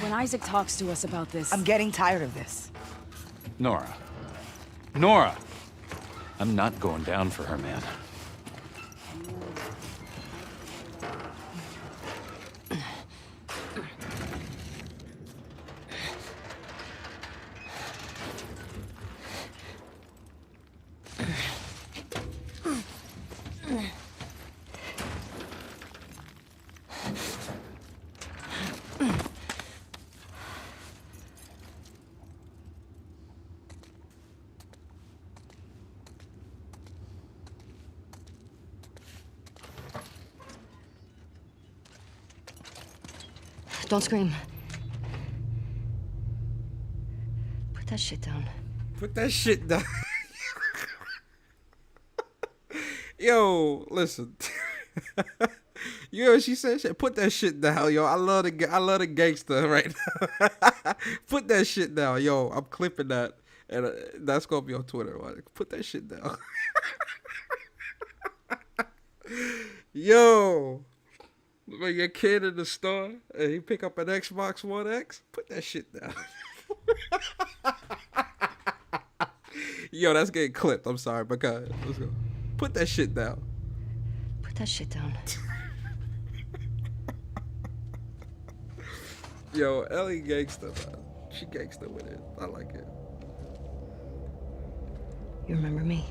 When Isaac talks to us about this... I'm getting tired of this. Nora. Nora! I'm not going down for her, man. Don't scream. Put that shit down. Put that shit down. Yo, listen. You know what she said? Put that shit down, yo. I love the gangster right now. Put that shit down, yo. I'm clipping that, and that's gonna be on Twitter. Put that shit down. Yo, when your kid in the store and he pick up an Xbox One X, put that shit down. Yo, that's getting clipped. I'm sorry, but go ahead. Let's go. Put that shit down. Put that shit down. Yo, Ellie gangster, man. She gangster with it. I like it. You remember me?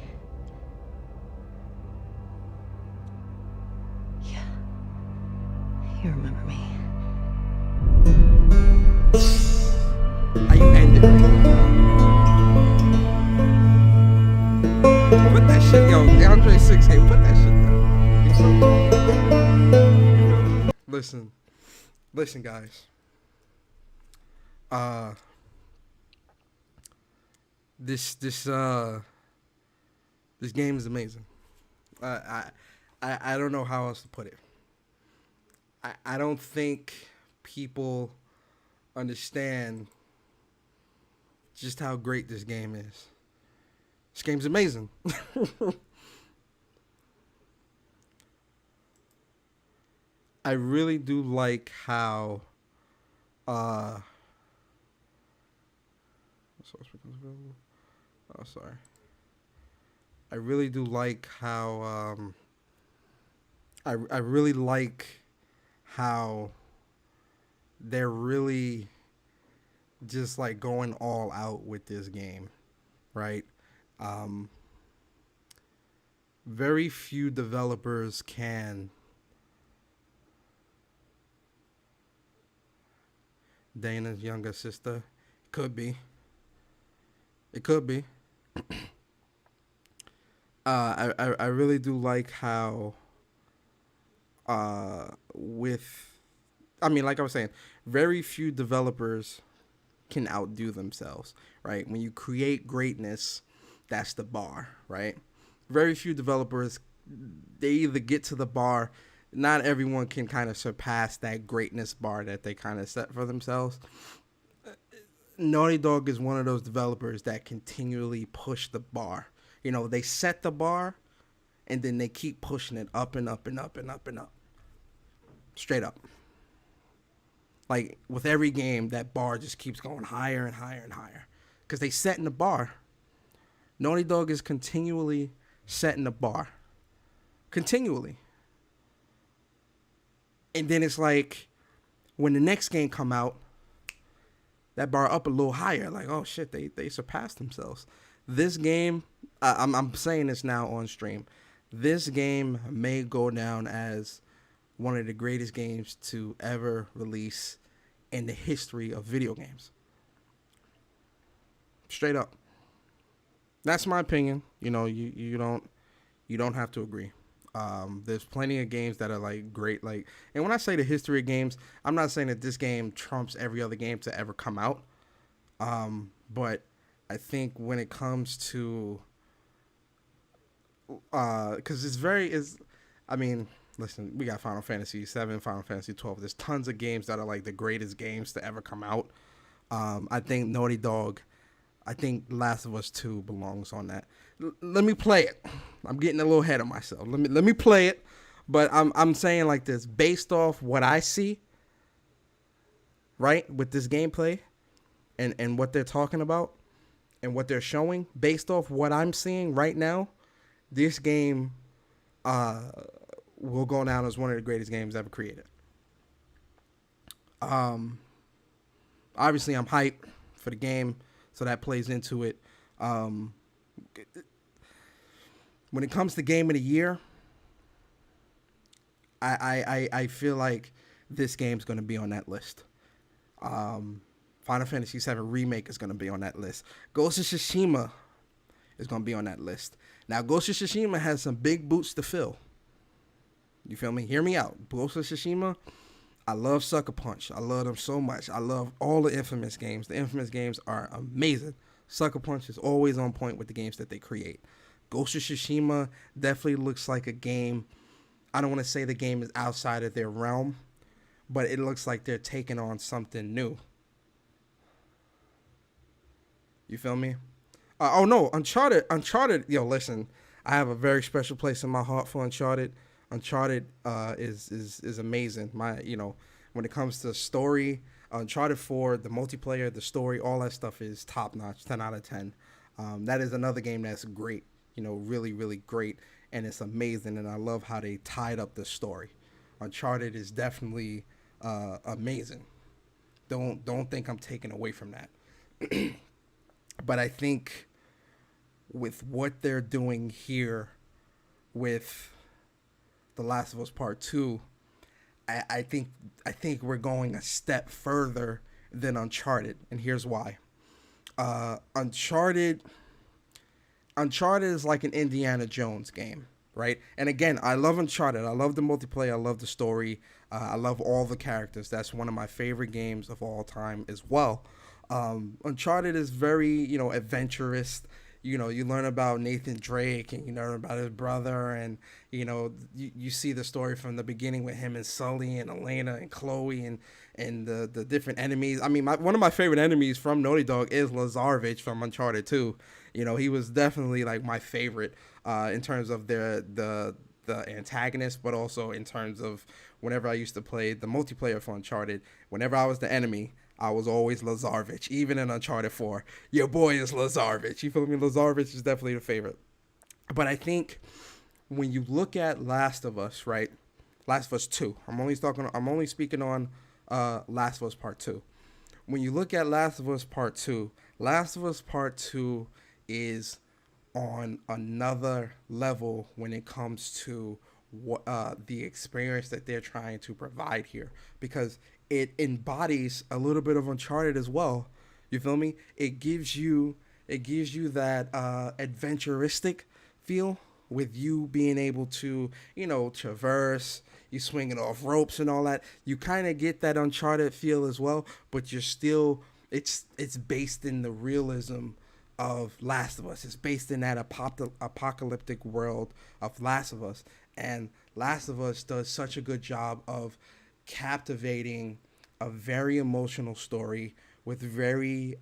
Yeah. You remember me. How you end it? Put that shit, yo. DeAndre 6K, put that shit down. Listen, guys. This game is amazing. I don't know how else to put it. I don't think people understand just how great this game is. This game's amazing. I really do like how sorry. I really do like how I really like how they're really just like going all out with this game, right? Very few developers can. Dana's younger sister. Could be. It could be. I really do like how like I was saying, very few developers can outdo themselves, right? When you create greatness, that's the bar, right? Very few developers, they either get to the bar. Not everyone can kind of surpass that greatness bar that they kind of set for themselves. Naughty Dog is one of those developers that continually push the bar. You know, they set the bar, and then they keep pushing it up and up and up and up and up. Straight up. Like, with every game, that bar just keeps going higher and higher and higher. Because they setting the bar. Naughty Dog is continually setting the bar. Continually. And then it's like, when the next game come out, bar up a little higher. Like, oh shit, they surpassed themselves. This game, I'm saying this now on stream. This game may go down as one of the greatest games to ever release in the history of video games. Straight up. That's my opinion. You know, you don't have to agree. There's plenty of games that are like great, like, and when I say the history of games, I'm not saying that this game trumps every other game to ever come out. But I think when it comes to, because I mean, listen, we got Final Fantasy 7, Final Fantasy 12. There's tons of games that are like the greatest games to ever come out. I think Naughty Dog, I think Last of Us 2 belongs on that. Let me play it. I'm getting a little ahead of myself. Let me play it, but I'm saying like this, based off what I see, right, with this gameplay, and what they're talking about, and what they're showing, based off what I'm seeing right now, this game will go down as one of the greatest games ever created. Obviously, I'm hyped for the game, so that plays into it. When it comes to Game of the Year, I feel like this game's going to be on that list. Final Fantasy 7 Remake is going to be on that list. Ghost of Tsushima is going to be on that list. Now, Ghost of Tsushima has some big boots to fill. You feel me? Hear me out. Ghost of Tsushima, I love Sucker Punch. I love them so much. I love all the Infamous games. The Infamous games are amazing. Sucker Punch is always on point with the games that they create. Ghost of Tsushima definitely looks like a game. I don't want to say the game is outside of their realm, but it looks like they're taking on something new. You feel me? Oh no, Uncharted. Yo, listen, I have a very special place in my heart for Uncharted. Uncharted is amazing. When it comes to story, Uncharted 4, the multiplayer, the story, all that stuff is top notch, 10 out of 10. That is another game that's great, really, really great, and it's amazing, and I love how they tied up the story. Uncharted is definitely amazing. Don't think I'm taking away from that. But I think with what they're doing here with The Last of Us Part 2, I think we're going a step further than Uncharted, and here's why. Uncharted is like an Indiana Jones game, right? And again, I love Uncharted. I love the multiplayer. I love the story. I love all the characters. That's one of my favorite games of all time as well. Uncharted is very, adventurous. You learn about Nathan Drake, and you learn about his brother, and you see the story from the beginning with him and Sully and Elena and Chloe and the different enemies. I mean, one of my favorite enemies from Naughty Dog is Lazarevich from Uncharted 2. He was definitely like my favorite in terms of the antagonist, but also in terms of whenever I used to play the multiplayer for Uncharted, whenever I was the enemy, I was always Lazarevich. Even in Uncharted 4, your boy is Lazarevich. You feel me? Lazarevich is definitely the favorite. But I think when you look at Last of Us, right? Last of Us 2. I'm only speaking on Last of Us Part 2. When you look at Last of Us Part 2, Last of Us Part 2 is on another level when it comes to what the experience that they're trying to provide here, because it embodies a little bit of Uncharted as well. You feel me? It gives you that adventuristic feel with you being able to, traverse, you swinging off ropes and all that. You kind of get that Uncharted feel as well, but you're still, it's based in the realism of Last of Us. It's based in that apocalyptic world of Last of Us. And Last of Us does such a good job of captivating a very emotional story with very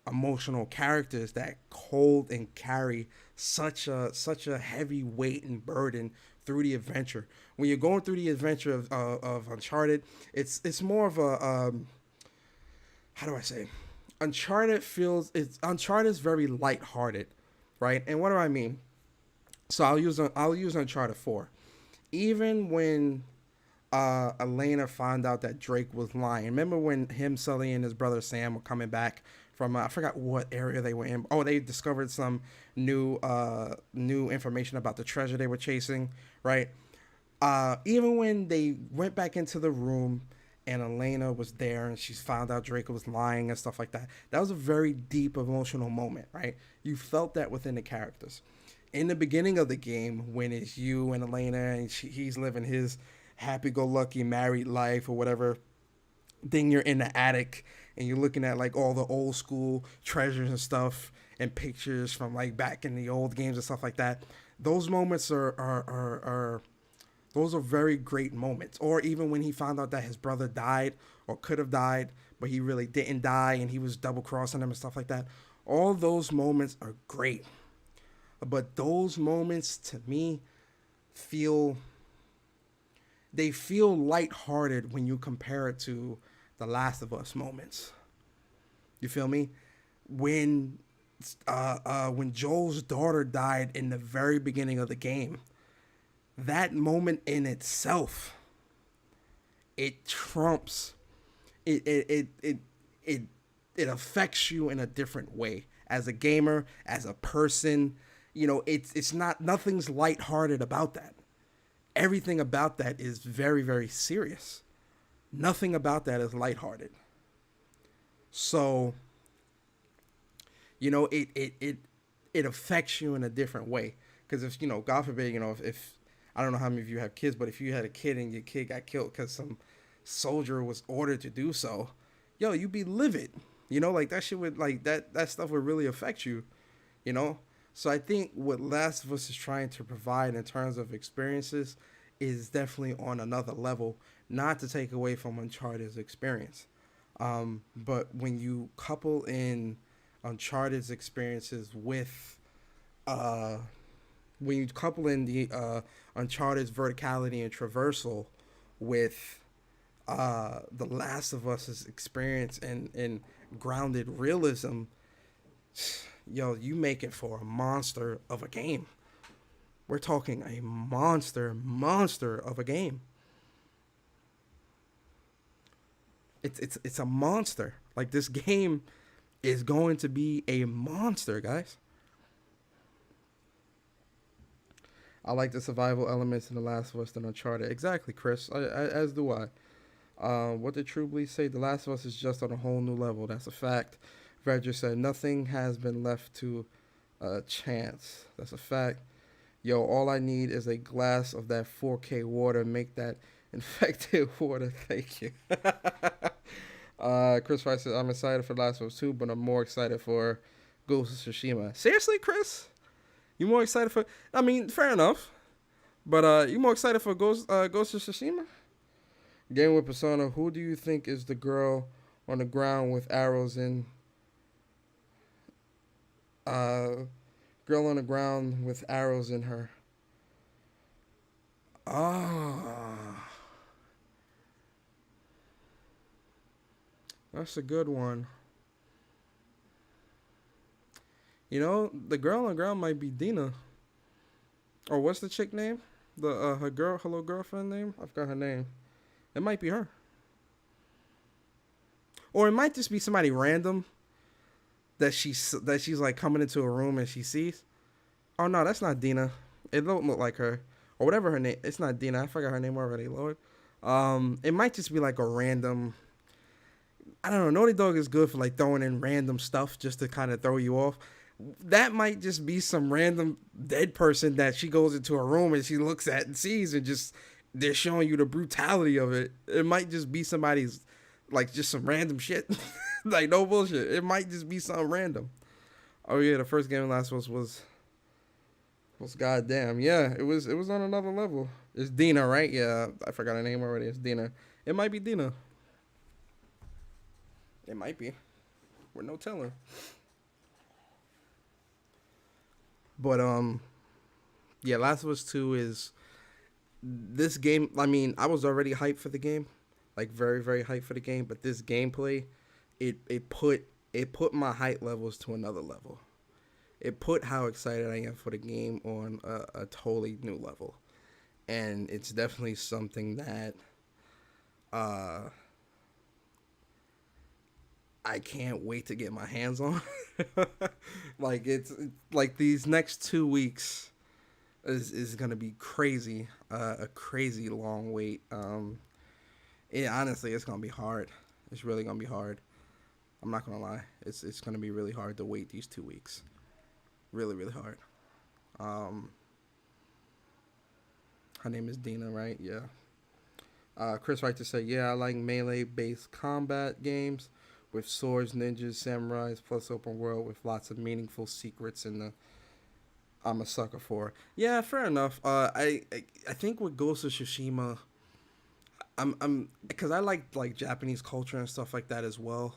emotional characters that hold and carry such a heavy weight and burden through the adventure. When you're going through the adventure of Uncharted, it's more of a how do I say? Uncharted is very lighthearted, right? And what do I mean? So I'll use Uncharted 4. Even when Elena found out that Drake was lying. Remember when him, Sully, and his brother Sam were coming back from I forgot what area they were in. Oh, they discovered some new information about the treasure they were chasing, right? Even when they went back into the room and Elena was there and she found out Drake was lying and stuff like that, that was a very deep emotional moment, right? You felt that within the characters. In the beginning of the game, when it's you and Elena and he's living his happy-go-lucky married life or whatever, then you're in the attic and you're looking at like all the old school treasures and stuff and pictures from like back in the old games and stuff like that. Those moments are those are very great moments. Or even when he found out that his brother died or could have died, but he really didn't die and he was double-crossing him and stuff like that. All those moments are great. But those moments, to me, feel lighthearted when you compare it to the Last of Us moments. You feel me? When Joel's daughter died in the very beginning of the game, that moment in itself, it trumps. It affects you in a different way as a gamer, as a person. You know, it's not, nothing's lighthearted about that. Everything about that is very, very serious. Nothing about that is lighthearted. So, you know, it affects you in a different way. Because if, you know, God forbid, you know, if I don't know how many of you have kids, but if you had a kid and your kid got killed because some soldier was ordered to do so, yo, you'd be livid. You know, like that shit would, like that stuff would really affect you, you know? So I think what Last of Us is trying to provide in terms of experiences is definitely on another level, not to take away from Uncharted's experience. But when you couple in Uncharted's experiences with, when you couple in the Uncharted's verticality and traversal with the Last of Us's experience and grounded realism, yo, you make it for a monster of a game. We're talking a monster of a game. It's a monster. Like, this game is going to be a monster, guys. I like the survival elements in The Last of Us than Uncharted. Exactly, Chris. As do I. What did True Bleed say? The Last of Us is just on a whole new level. That's a fact. Vedger said, nothing has been left to chance. That's a fact. Yo, all I need is a glass of that 4K water. Make that infected water. Thank you. Chris Rice says, I'm excited for Last of Us 2, but I'm more excited for Ghost of Tsushima. Seriously, Chris? You more excited for... I mean, fair enough. But you more excited for Ghost of Tsushima? Game with Persona, who do you think is the girl on the ground with arrows in... girl on the ground with arrows in her. That's a good one. You know, the girl on the ground might be Dina. Or what's the chick name? The her little girlfriend name? I forgot her name. It might be her. Or it might just be somebody random that she's like coming into a room and she sees. Oh no, that's not Dina. It don't look like her. Or whatever her name. It's not Dina. I forgot her name already, Lord. It might just be like a random... I don't know. Naughty Dog is good for like throwing in random stuff just to kind of throw you off. That might just be some random dead person that she goes into a room and she looks at and sees, and just they're showing you the brutality of it. It might just be somebody's, like, just some random shit. Like, no bullshit. It might just be something random. Oh yeah, the first game Last was goddamn. Yeah, it was on another level. It's Dina, right? Yeah, I forgot her name already. It's Dina. It might be Dina. It might be. We're no telling. But yeah, Last of Us 2 is this game. I mean, I was already hyped for the game, like very, very hyped for the game. But this gameplay, it put my hype levels to another level. It put how excited I am for the game on a totally new level, and it's definitely something that I can't wait to get my hands on. Like it's like these next 2 weeks is gonna be crazy. A crazy long wait. Honestly, it's gonna be hard. It's really gonna be hard. I'm not gonna lie. It's gonna be really hard to wait these 2 weeks. Really, really hard. Her name is Dina, right? Yeah. Chris writes to say, yeah, I like melee-based combat games with swords, ninjas, samurais, plus open world with lots of meaningful secrets in the. I'm a sucker for. Yeah, fair enough. I think with Ghost of Tsushima, I'm because I like Japanese culture and stuff like that as well.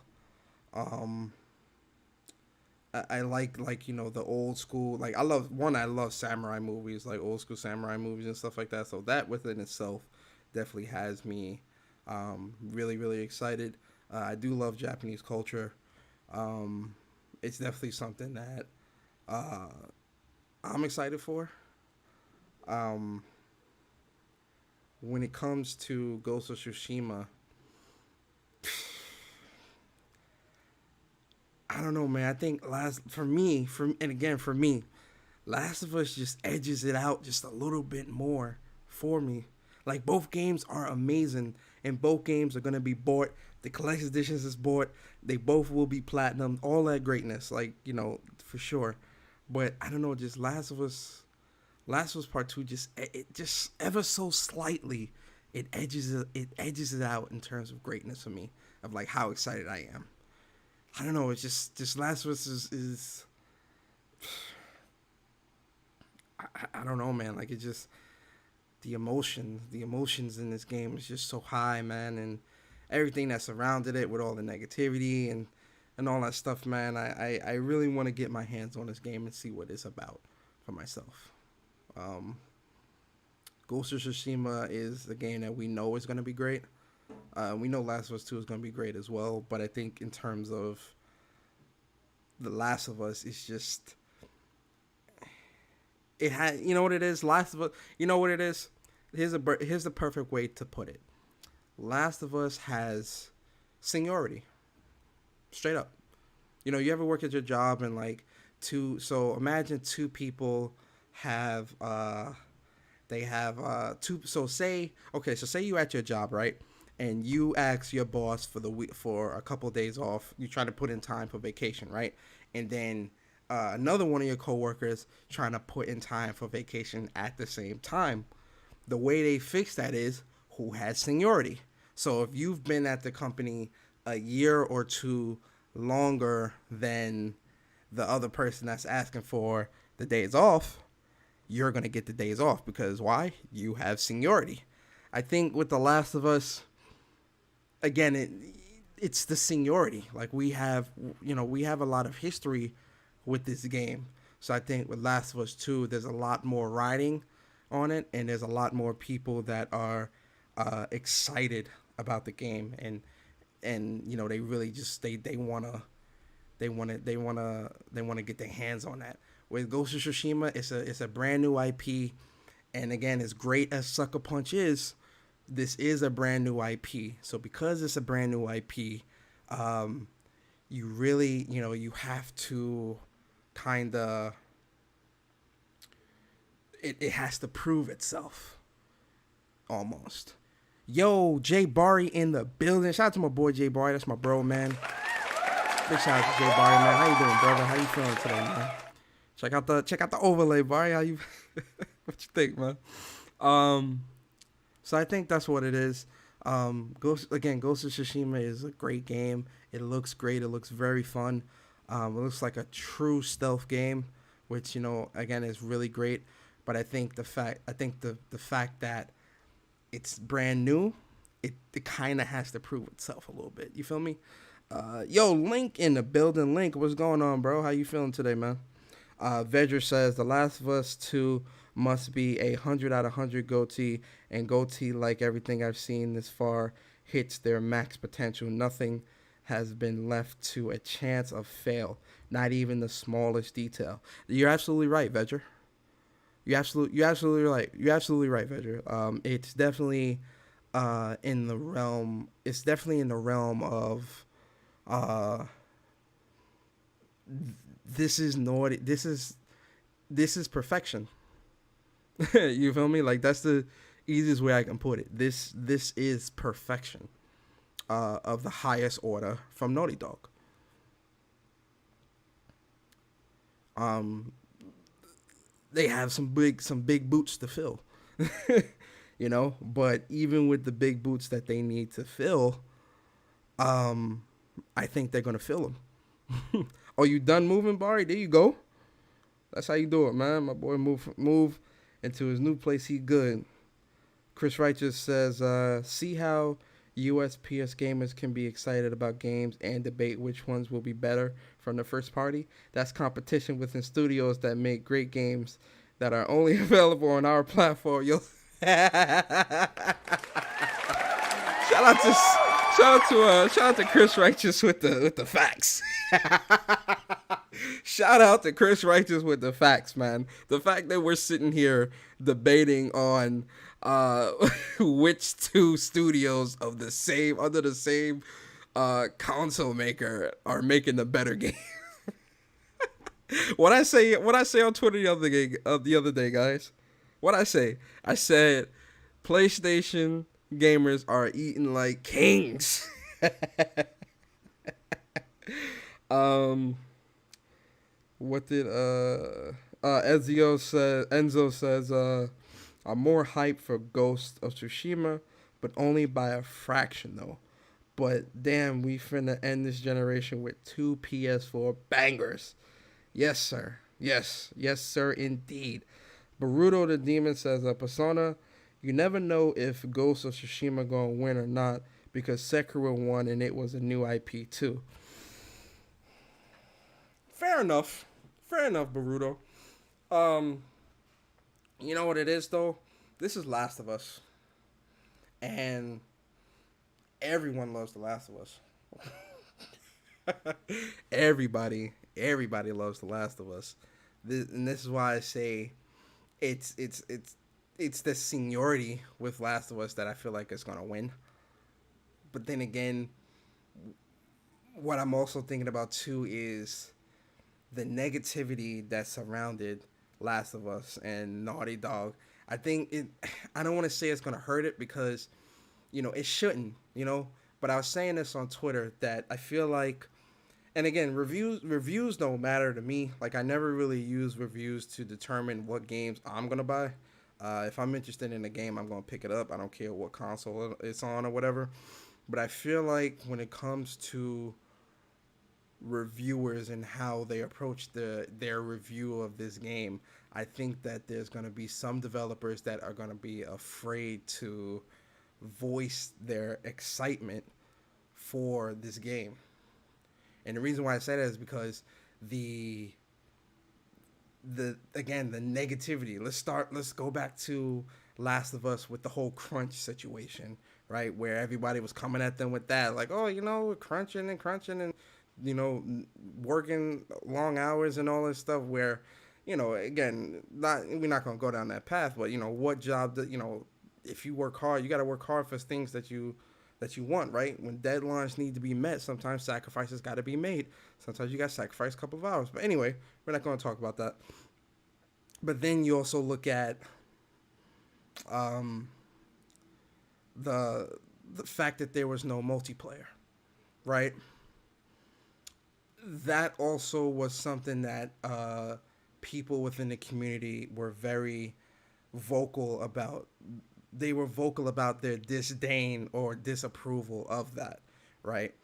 I like the old school, like I love samurai movies, like old school samurai movies and stuff like that, so that within itself definitely has me really, really excited. I do love Japanese culture. It's definitely something that I'm excited for. When it comes to Ghost of Tsushima, I don't know, man. I think for me, Last of Us just edges it out just a little bit more for me. Like, both games are amazing, and both games are gonna be bought. The collector's editions is bought. They both will be platinum. All that greatness, like, for sure. But I don't know, just Last of Us Part 2, it just ever so slightly, it edges it out in terms of greatness for me, of like how excited I am. I don't know. It's just Last of Us is I don't know, man. Like, it just the emotions in this game is just so high, man, and everything that surrounded it with all the negativity and all that stuff, man. I really want to get my hands on this game and see what it's about for myself. Ghost of Tsushima is the game that we know is going to be great. We know Last of Us 2 is going to be great as well, but I think in terms of The Last of Us, it's just, it had, you know what it is? Last of Us, you know what it is? Here's the perfect way to put it. Last of Us has seniority. Straight up. You ever work at your job and so imagine two people have, say you at your job, right? And you ask your boss for the week for a couple of days off. You try to put in time for vacation, right? And then another one of your coworkers trying to put in time for vacation at the same time. The way they fix that is who has seniority. So if you've been at the company a year or two longer than the other person that's asking for the days off, you're going to get the days off because why? You have seniority. I think with The Last of Us, again, it's the seniority. Like, we have a lot of history with this game. So I think with Last of Us 2, there's a lot more riding on it, and there's a lot more people that are excited about the game, and they really just they want to get their hands on that. With Ghost of Tsushima, it's a brand new IP, and again, as great as Sucker Punch is, this is a brand new IP. So because it's a brand new IP, you really, you have to kind of, it has to prove itself, almost. Yo, Jay Barry in the building. Shout out to my boy Jay Barry. That's my bro, man. Big shout out to Jay Barry, man. How you doing, brother? How you feeling today, man? Check out the overlay, Barry. How you? What you think, man? So I think that's what it is. Ghost of Tsushima is a great game. It looks great. It looks very fun. It looks like a true stealth game, which again is really great. But I think the fact that it's brand new, it kind of has to prove itself a little bit. You feel me? Yo, Link in the building. Link, what's going on, bro? How you feeling today, man? Vedra says The Last of Us 2 must be 100 out of 100 GOTY, and GOTY, like everything I've seen this far, hits their max potential. Nothing has been left to a chance of fail, not even the smallest detail. You're absolutely right, Vedra. You're absolutely right. You're absolutely right, Vedra. It's definitely in the realm. It's definitely in the realm of this is naughty. This is perfection. You feel me? Like that's the easiest way I can put it. This is perfection of the highest order from Naughty Dog. They have some big boots to fill. You know, but even with the big boots that they need to fill, I think they're gonna fill them. Oh, you done moving, Barry? There you go. That's how you do it, man. My boy move into his new place. He good. Chris Righteous says, see how USPS gamers can be excited about games and debate which ones will be better from the first party. That's competition within studios that make great games that are only available on our platform. Yo, shout out to Chris Righteous with the facts. Shout out to Chris Righteous with the facts, man. The fact that we're sitting here debating on which two studios of the same under the same console maker are making the better game. What I say on Twitter the other day, guys. What I say? I said PlayStation gamers are eating like kings. What did Enzo says I'm more hyped for Ghost of Tsushima, but only by a fraction though. But damn, we finna end this generation with 2 PS4 bangers. Yes, sir. Yes, sir, indeed. Baruto the Demon says, Persona, you never know if Ghost of Tsushima gonna win or not because Sekiro won and it was a new IP too. Fair enough, Baruto. You know what it is though? This is Last of Us, and everyone loves The Last of Us. Everybody loves The Last of Us. And this is why I say it's the seniority with Last of Us that I feel like is gonna win. But then again, what I'm also thinking about too is the negativity that surrounded Last of Us and Naughty Dog. I don't want to say it's gonna hurt it because, you know, it shouldn't, you know. But I was saying this on Twitter that I feel like, and again, reviews don't matter to me. Like, I never really use reviews to determine what games I'm gonna buy. If I'm interested in a game, I'm gonna pick it up. I don't care what console it's on or whatever. But I feel like when it comes to reviewers and how they approach their review of this game, I think that there's going to be some developers that are going to be afraid to voice their excitement for this game. And the reason why I say that is because the negativity. Let's go back to Last of Us with the whole crunch situation, right? Where everybody was coming at them with that, like, oh, you know, we're crunching and, you know, working long hours and all this stuff where, you know, again, we're not going to go down that path, but, you know, what job that, you know, if you work hard, you got to work hard for things that you want, right? When deadlines need to be met, sometimes sacrifices got to be made. Sometimes you got to sacrifice a couple of hours. But anyway, we're not going to talk about that. But then you also look at the fact that there was no multiplayer, right? That also was something that people within the community were very vocal about. They were vocal about their disdain or disapproval of that, right?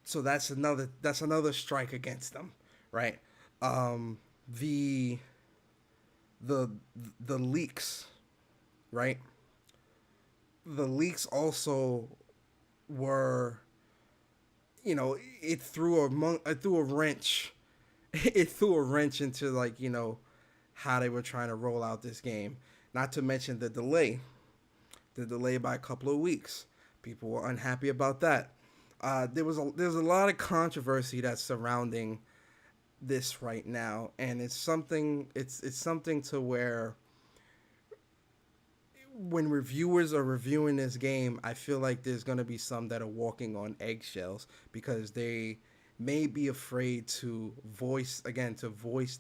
So that's another strike against them, right? The leaks, right? The leaks also were, you know, it threw a wrench into, like, you know, how they were trying to roll out this game. Not to mention the delay by a couple of weeks. People were unhappy about that. There's a lot of controversy that's surrounding this right now, and it's something to where when reviewers are reviewing this game, I feel like there's going to be some that are walking on eggshells because they may be afraid to voice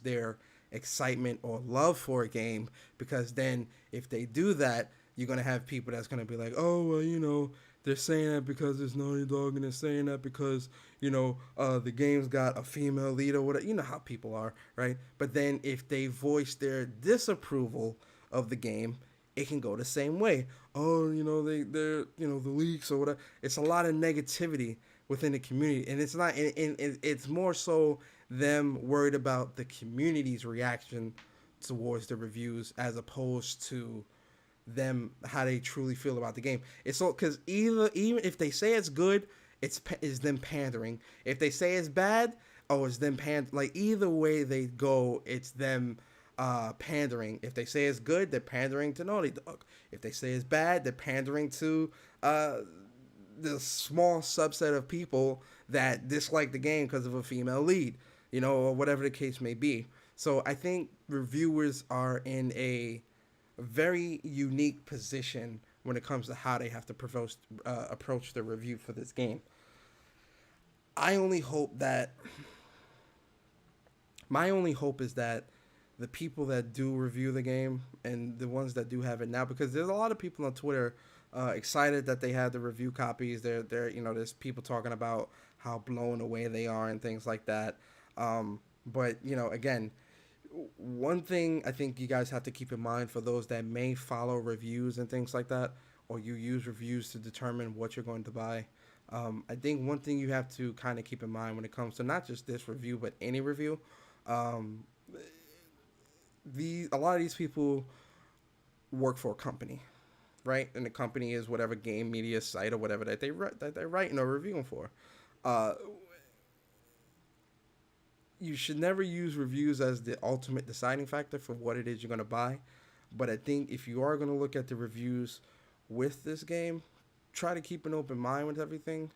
their excitement or love for a game, because then if they do that, you're going to have people that's going to be like, oh, well, they're saying that because it's Naughty Dog, and they're saying that because, the game's got a female lead or whatever. You know how people are, right? But then if they voice their disapproval of the game, it can go the same way. Oh, they're the leaks or whatever. It's a lot of negativity within the community, and it's not. And it's more so them worried about the community's reaction towards the reviews as opposed to them how they truly feel about the game. It's so because even if they say it's good, it's them pandering. If they say it's bad, it's them like either way they go, it's them pandering. If they say it's good, they're pandering to Naughty Dog. If they say it's bad, they're pandering to the small subset of people that dislike the game because of a female lead, or whatever the case may be. So I think reviewers are in a very unique position when it comes to how they have to approach the review for this game. My only hope is that the people that do review the game and the ones that do have it now, because there's a lot of people on Twitter excited that they have the review copies. They're there's people talking about how blown away they are and things like that. But again, one thing I think you guys have to keep in mind for those that may follow reviews and things like that, or you use reviews to determine what you're going to buy. I think one thing you have to kind of keep in mind when it comes to not just this review, but any review, a lot of these people work for a company, right? And the company is whatever game media site or whatever that they're writing or reviewing for. You should never use reviews as the ultimate deciding factor for what it is you're going to buy. But I think if you are going to look at the reviews with this game, try to keep an open mind with everything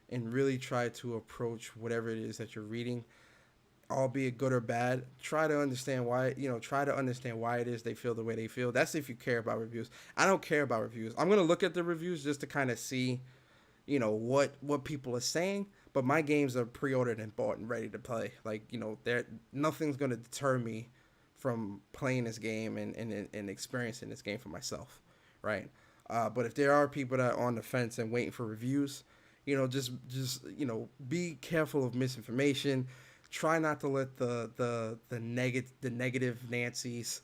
and really try to approach whatever it is that you're reading, albeit good or bad. Try to understand why it is they feel the way they feel. That's if you care about reviews. I don't care about reviews. I'm going to look at the reviews just to kind of see, what people are saying. But my games are pre-ordered and bought and ready to play. Like, nothing's going to deter me from playing this game and experiencing this game for myself, right? But if there are people that are on the fence and waiting for reviews, just be careful of misinformation. Try not to let the negative Nancy's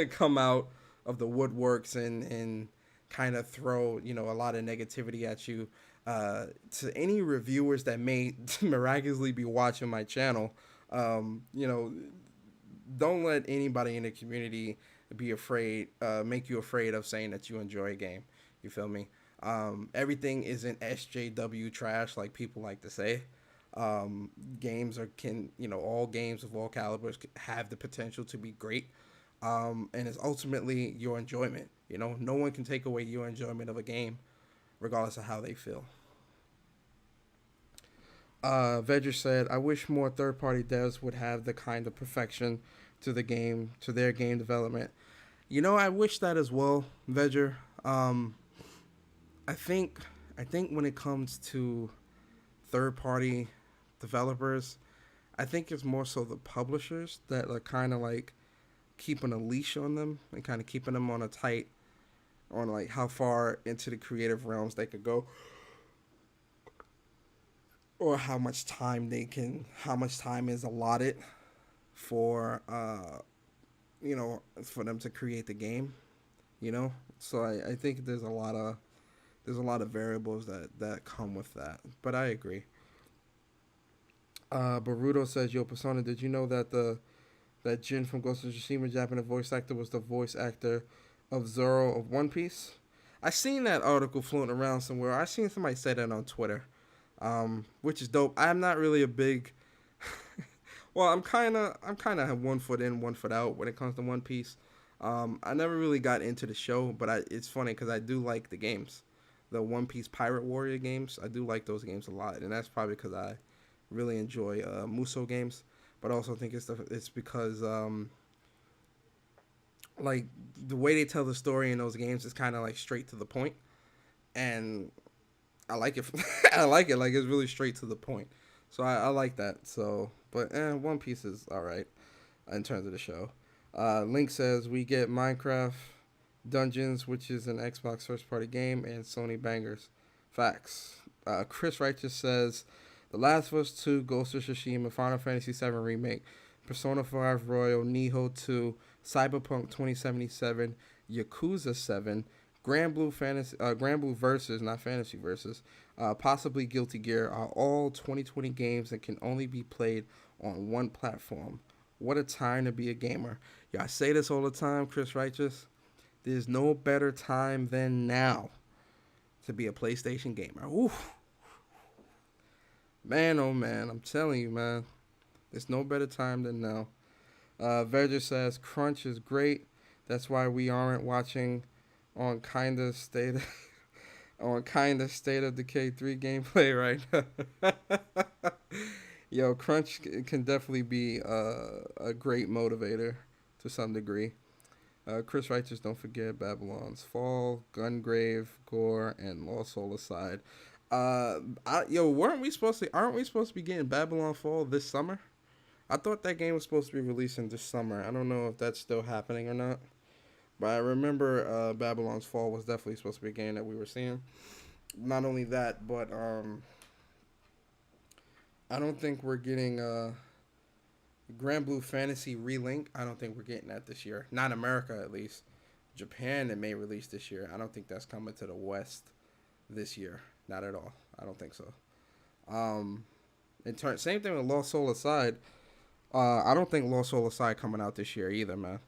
come out of the woodworks and kind of throw, a lot of negativity at you. To any reviewers that may miraculously be watching my channel, don't let anybody in the community be afraid, make you afraid of saying that you enjoy a game. You feel me? Everything isn't SJW trash like people like to say. All games of all calibers have the potential to be great. And it's ultimately your enjoyment. No one can take away your enjoyment of a game, regardless of how they feel. Vedger said, I wish more third-party devs would have the kind of perfection to their game development. I wish that as well, Vedger. I think when it comes to third-party developers, I think it's more so the publishers that are kind of like keeping a leash on them and kind of keeping them on like how far into the creative realms they could go, or how much time is allotted for for them to create the game, So I think there's a lot of variables that come with that, but I agree. Baruto says, yo, Persona, did you know that Jin from Ghost of Tsushima Japanese voice actor was the voice actor of Zoro of One Piece? I seen that article floating around somewhere. I seen somebody say that on Twitter, which is dope. I'm not really a big well, I'm kind of have one foot in, one foot out when it comes to One Piece. I never really got into the show, but it's funny because I do like the games, the One Piece Pirate Warrior games. I do like those games a lot, and that's probably because I really enjoy Musou games. But I also think it's because like the way they tell the story in those games is kind of like straight to the point, and I like it. I like it. Like it's really straight to the point. So I like that. So, but One Piece is all right in terms of the show. Link says we get Minecraft Dungeons, which is an Xbox first party game, and Sony bangers. Facts. Chris Righteous says The Last of Us 2, Ghost of Tsushima, Final Fantasy 7 Remake, Persona 5 Royal, Nihon 2, Cyberpunk 2077, Yakuza 7, Grand Blue Versus, not Fantasy Versus, possibly Guilty Gear are all 2020 games that can only be played on one platform. What a time to be a gamer. Yeah, I say this all the time, Chris Righteous. There's no better time than now to be a PlayStation gamer. Oof. Man, oh man, I'm telling you, man. There's no better time than now. Verger says, Crunch is great. That's why we aren't watching on kinda state of Decay 3 gameplay right now. Yo, Crunch can definitely be a great motivator to some degree. Chris Righteous, don't forget Babylon's Fall, Gungrave, Gore, and Lost Soul Aside. Aren't we supposed to be getting Babylon Fall this summer? I thought that game was supposed to be releasing this summer. I don't know if that's still happening or not. But I remember Babylon's Fall was definitely supposed to be a game that we were seeing. Not only that, but I don't think we're getting Grand Blue Fantasy Relink. I don't think we're getting that this year. Not in America, at least. Japan, it may release this year. I don't think that's coming to the West this year. Not at all. I don't think so. Same thing with Lost Soul Aside. I don't think Lost Soul Aside coming out this year either, man.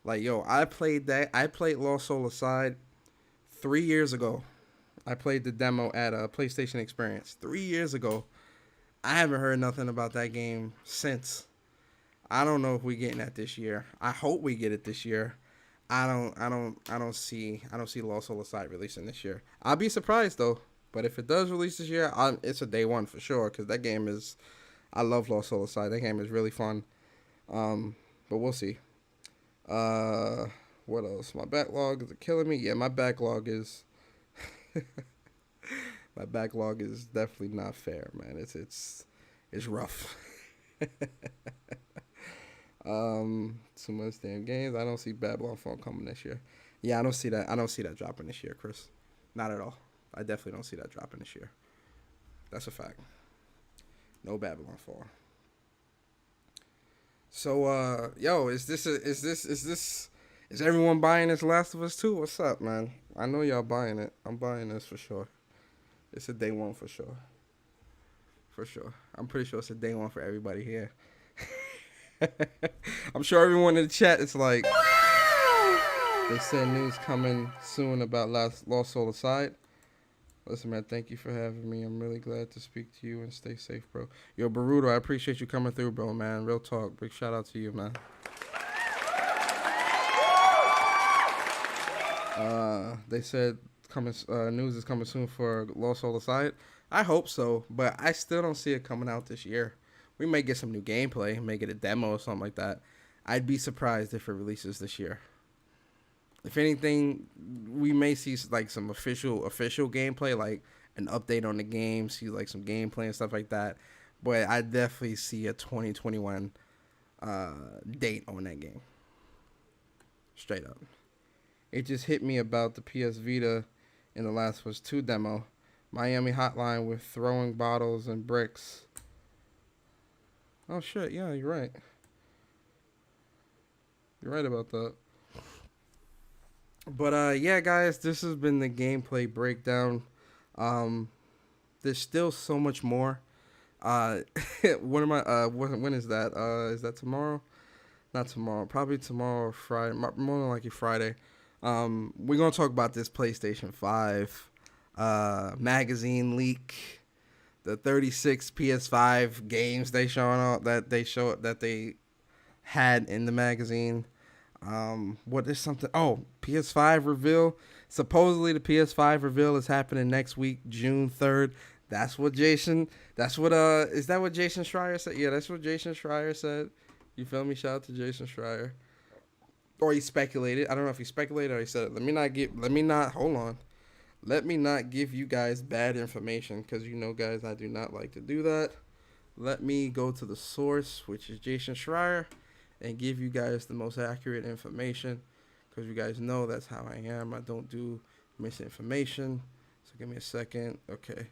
Like, yo, I played Lost Soul Aside 3 years ago. I played the demo at a PlayStation Experience 3 years ago. I haven't heard nothing about that game since. I don't know if we're getting that this year. I hope we get it this year. I don't see Lost Soul Aside releasing this year. I'll be surprised though. But if it does release this year, it's a day one for sure. Because that game is, I love Lost Soul Aside. That game is really fun. But we'll see. What else? My backlog is killing me. Yeah, my backlog is. My backlog is definitely not fair, man. It's rough. Too much damn games. I don't see Babylon Fall coming this year. Yeah, I don't see that dropping this year, Chris. Not at all. I definitely don't see that dropping this year. That's a fact. No Babylon Fall. So, yo, is everyone buying this Last of Us 2? What's up, man? I know y'all buying it. I'm buying this for sure. It's a day one for sure. For sure. I'm pretty sure it's a day one for everybody here. I'm sure everyone in the chat is like, they said news coming soon about Lost Soul Aside. Listen, man, thank you for having me. I'm really glad to speak to you and stay safe, bro. Yo, Baruto, I appreciate you coming through, bro, man. Real talk. Big shout out to you, man. They said news is coming soon for Lost Soul Aside. I hope so, but I still don't see it coming out this year. We may get some new gameplay, may get a demo or something like that. I'd be surprised if it releases this year. If anything, we may see like some official gameplay, like an update on the game, see like some gameplay and stuff like that. But I definitely see a 2021 date on that game. Straight up. It just hit me about the PS Vita in The Last of Us 2 demo. Miami Hotline with throwing bottles and bricks. Oh shit, yeah, you're right. You're right about that. But yeah, guys, this has been the gameplay breakdown. There's still so much more. When is that? Is that tomorrow? Not tomorrow. Probably tomorrow or Friday. More than likely Friday. We're gonna talk about this PlayStation 5 magazine leak. The 36 PS5 games they had in the magazine. What is something? Oh, PS5 reveal. Supposedly the PS5 reveal is happening next week, June 3rd. Is that what Jason Schreier said? Yeah, that's what Jason Schreier said. You feel me? Shout out to Jason Schreier. or he speculated. I don't know if he speculated or he said, let me not give you guys bad information, because you know, guys, I do not like to do that. Let me go to the source, which is Jason Schreier, and give you guys the most accurate information, because you guys know that's how I am. I don't do misinformation. So give me a second. Okay.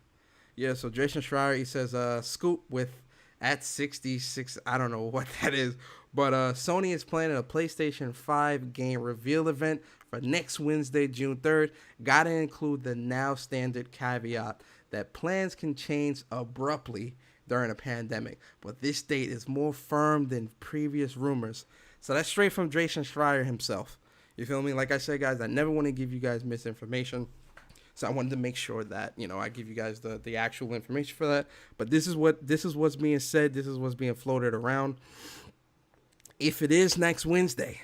Yeah, so Jason Schreier, he says, scoop with at 66. I don't know what that is. But Sony is planning a PlayStation 5 game reveal event for next Wednesday, June 3rd. Gotta include the now standard caveat that plans can change abruptly during a pandemic, but this date is more firm than previous rumors. So that's straight from Jason Schreier himself. You feel me? Like I said, guys, I never want to give you guys misinformation. So I wanted to make sure that, you know, I give you guys the actual information for that. But this is what's being said. This is what's being floated around. If it is next Wednesday,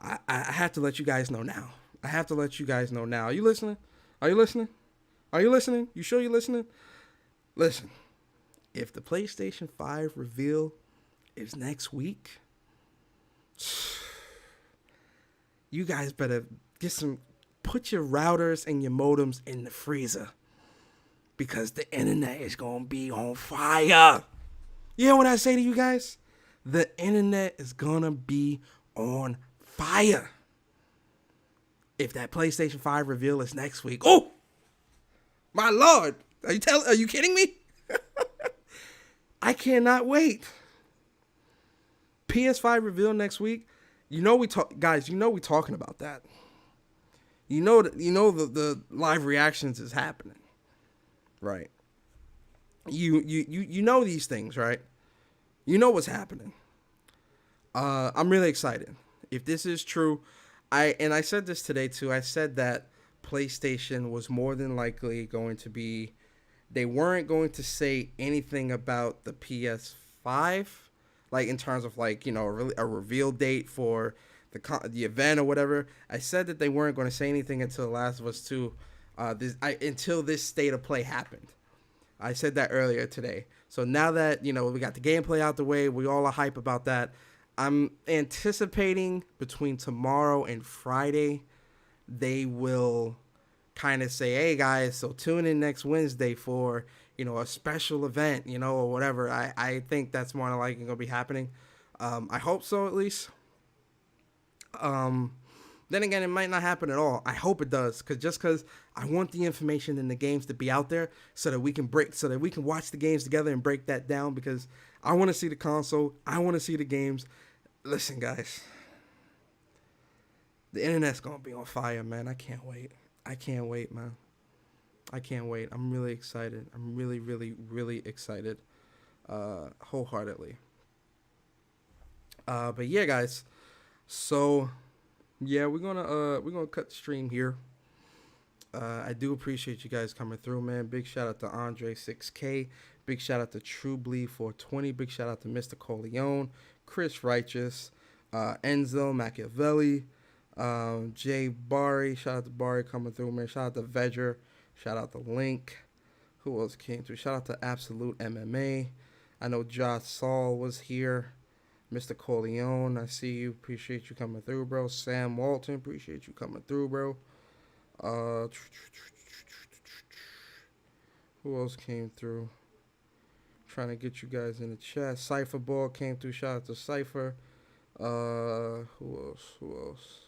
I have to let you guys know now. I have to let you guys know now. Are you listening? Are you listening? Are you listening? You sure you're listening? Listen, if the PlayStation 5 reveal is next week, you guys better put your routers and your modems in the freezer, because the internet is going to be on fire. You hear what I say to you guys? The internet is going to be on fire if that PlayStation 5 reveal is next week. Oh, my Lord. Are you kidding me? I cannot wait. PS5 reveal next week. You know we talking about that. You know the live reactions is happening. Right. You know these things, right? You know what's happening. I'm really excited. If this is true, I said this today too. I said that PlayStation was more than likely going to be, they weren't going to say anything about the PS5, like in terms of like, you know, a reveal date for the event or whatever. I said that they weren't going to say anything until The Last of Us 2, until this state of play happened. I said that earlier today. So now that, you know, we got the gameplay out the way, we all are hype about that. I'm anticipating between tomorrow and Friday, they will kind of say, hey guys, so tune in next Wednesday for, you know, a special event, you know, or whatever. I think that's more than likely going to be happening. I hope so, at least. Then again, it might not happen at all. I hope it does, because I want the information in the games to be out there so that we can watch the games together and break that down, because I want to see the console. I want to see the games. Listen, guys, the internet's going to be on fire, man. I can't wait. I can't wait, man. I can't wait. I'm really excited. I'm really, really, really excited, wholeheartedly. But yeah, guys. So yeah, we're gonna cut the stream here. I do appreciate you guys coming through, man. Big shout out to Andre 6K. Big shout out to True Bleed 420. Big shout out to Mr. Corleone, Chris Righteous, Enzo Machiavelli, Jay Barry. Shout out to Barry coming through, man. Shout out to Vedger. Shout out to Link. Who else came through? Shout out to Absolute MMA. I know Josh Saul was here. Mr. Corleone, I see you. Appreciate you coming through, bro. Sam Walton, appreciate you coming through, bro. Who else came through? Trying to get you guys in the chat. Cypher Ball came through. Shout out to Cypher. Who else?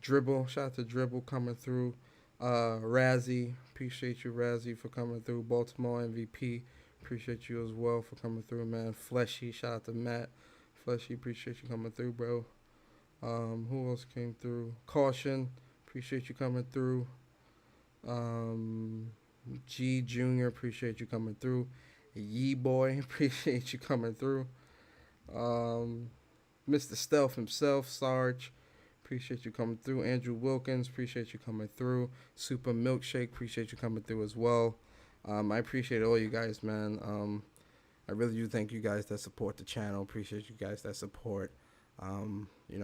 Dribble. Shout out to Dribble coming through. Razzie. Appreciate you, Razzie, for coming through. Baltimore MVP. Appreciate you as well for coming through, man. Fleshy. Shout out to Matt. Fleshy, appreciate you coming through, bro. Who else came through? Caution, appreciate you coming through. G Junior, appreciate you coming through. Yee Boy, appreciate you coming through. Mr. Stealth himself, Sarge, appreciate you coming through. Andrew Wilkins, appreciate you coming through. Super Milkshake, appreciate you coming through as well. I appreciate all you guys, man. I really do thank you guys that support the channel. Appreciate you guys that support,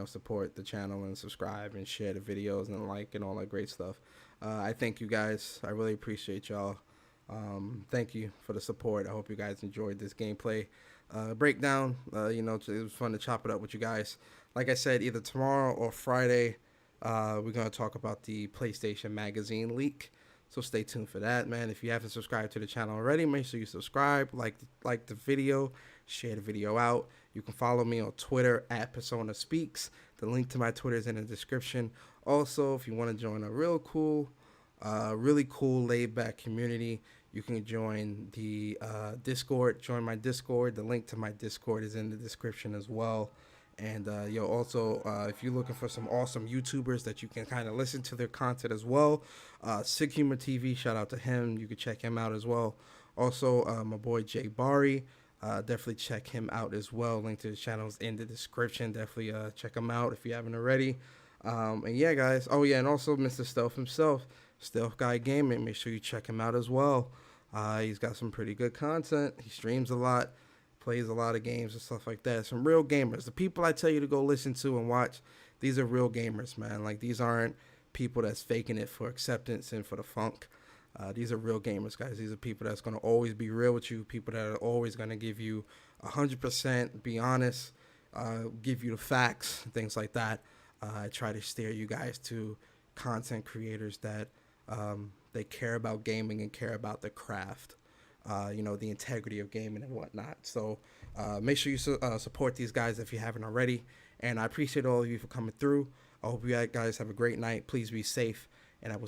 support the channel and subscribe and share the videos and like and all that great stuff. I thank you guys. I really appreciate y'all. Thank you for the support. I hope you guys enjoyed this gameplay breakdown. It was fun to chop it up with you guys. Like I said, either tomorrow or Friday, we're going to talk about the PlayStation Magazine leak. So stay tuned for that, man. If you haven't subscribed to the channel already, make sure you subscribe, like the video, share the video out. You can follow me on Twitter at Persona Speaks. The link to my Twitter is in the description. Also, if you want to join a really cool laid-back community, you can join the Discord. Join my Discord. The link to my Discord is in the description as well. And also, if you're looking for some awesome YouTubers that you can kind of listen to their content as well, Sick Humor TV, shout out to him. You can check him out as well. Also, my boy Jay Bari, definitely check him out as well. Link to his channel is in the description. Definitely check him out if you haven't already. And yeah, guys. Oh yeah, and also Mr. Stealth himself, Stealth Guy Gaming. Make sure you check him out as well. He's got some pretty good content. He streams a lot, plays a lot of games and stuff like that. Some real gamers. The people I tell you to go listen to and watch, these are real gamers, man. Like, these aren't people that's faking it for acceptance and for the funk. These are real gamers, guys. These are people that's going to always be real with you, people that are always going to give you 100%, be honest, give you the facts, things like that. I try to steer you guys to content creators that they care about gaming and care about the craft, the integrity of gaming and whatnot. So make sure you support these guys if you haven't already. And I appreciate all of you for coming through. I hope you guys have a great night. Please be safe, and I will see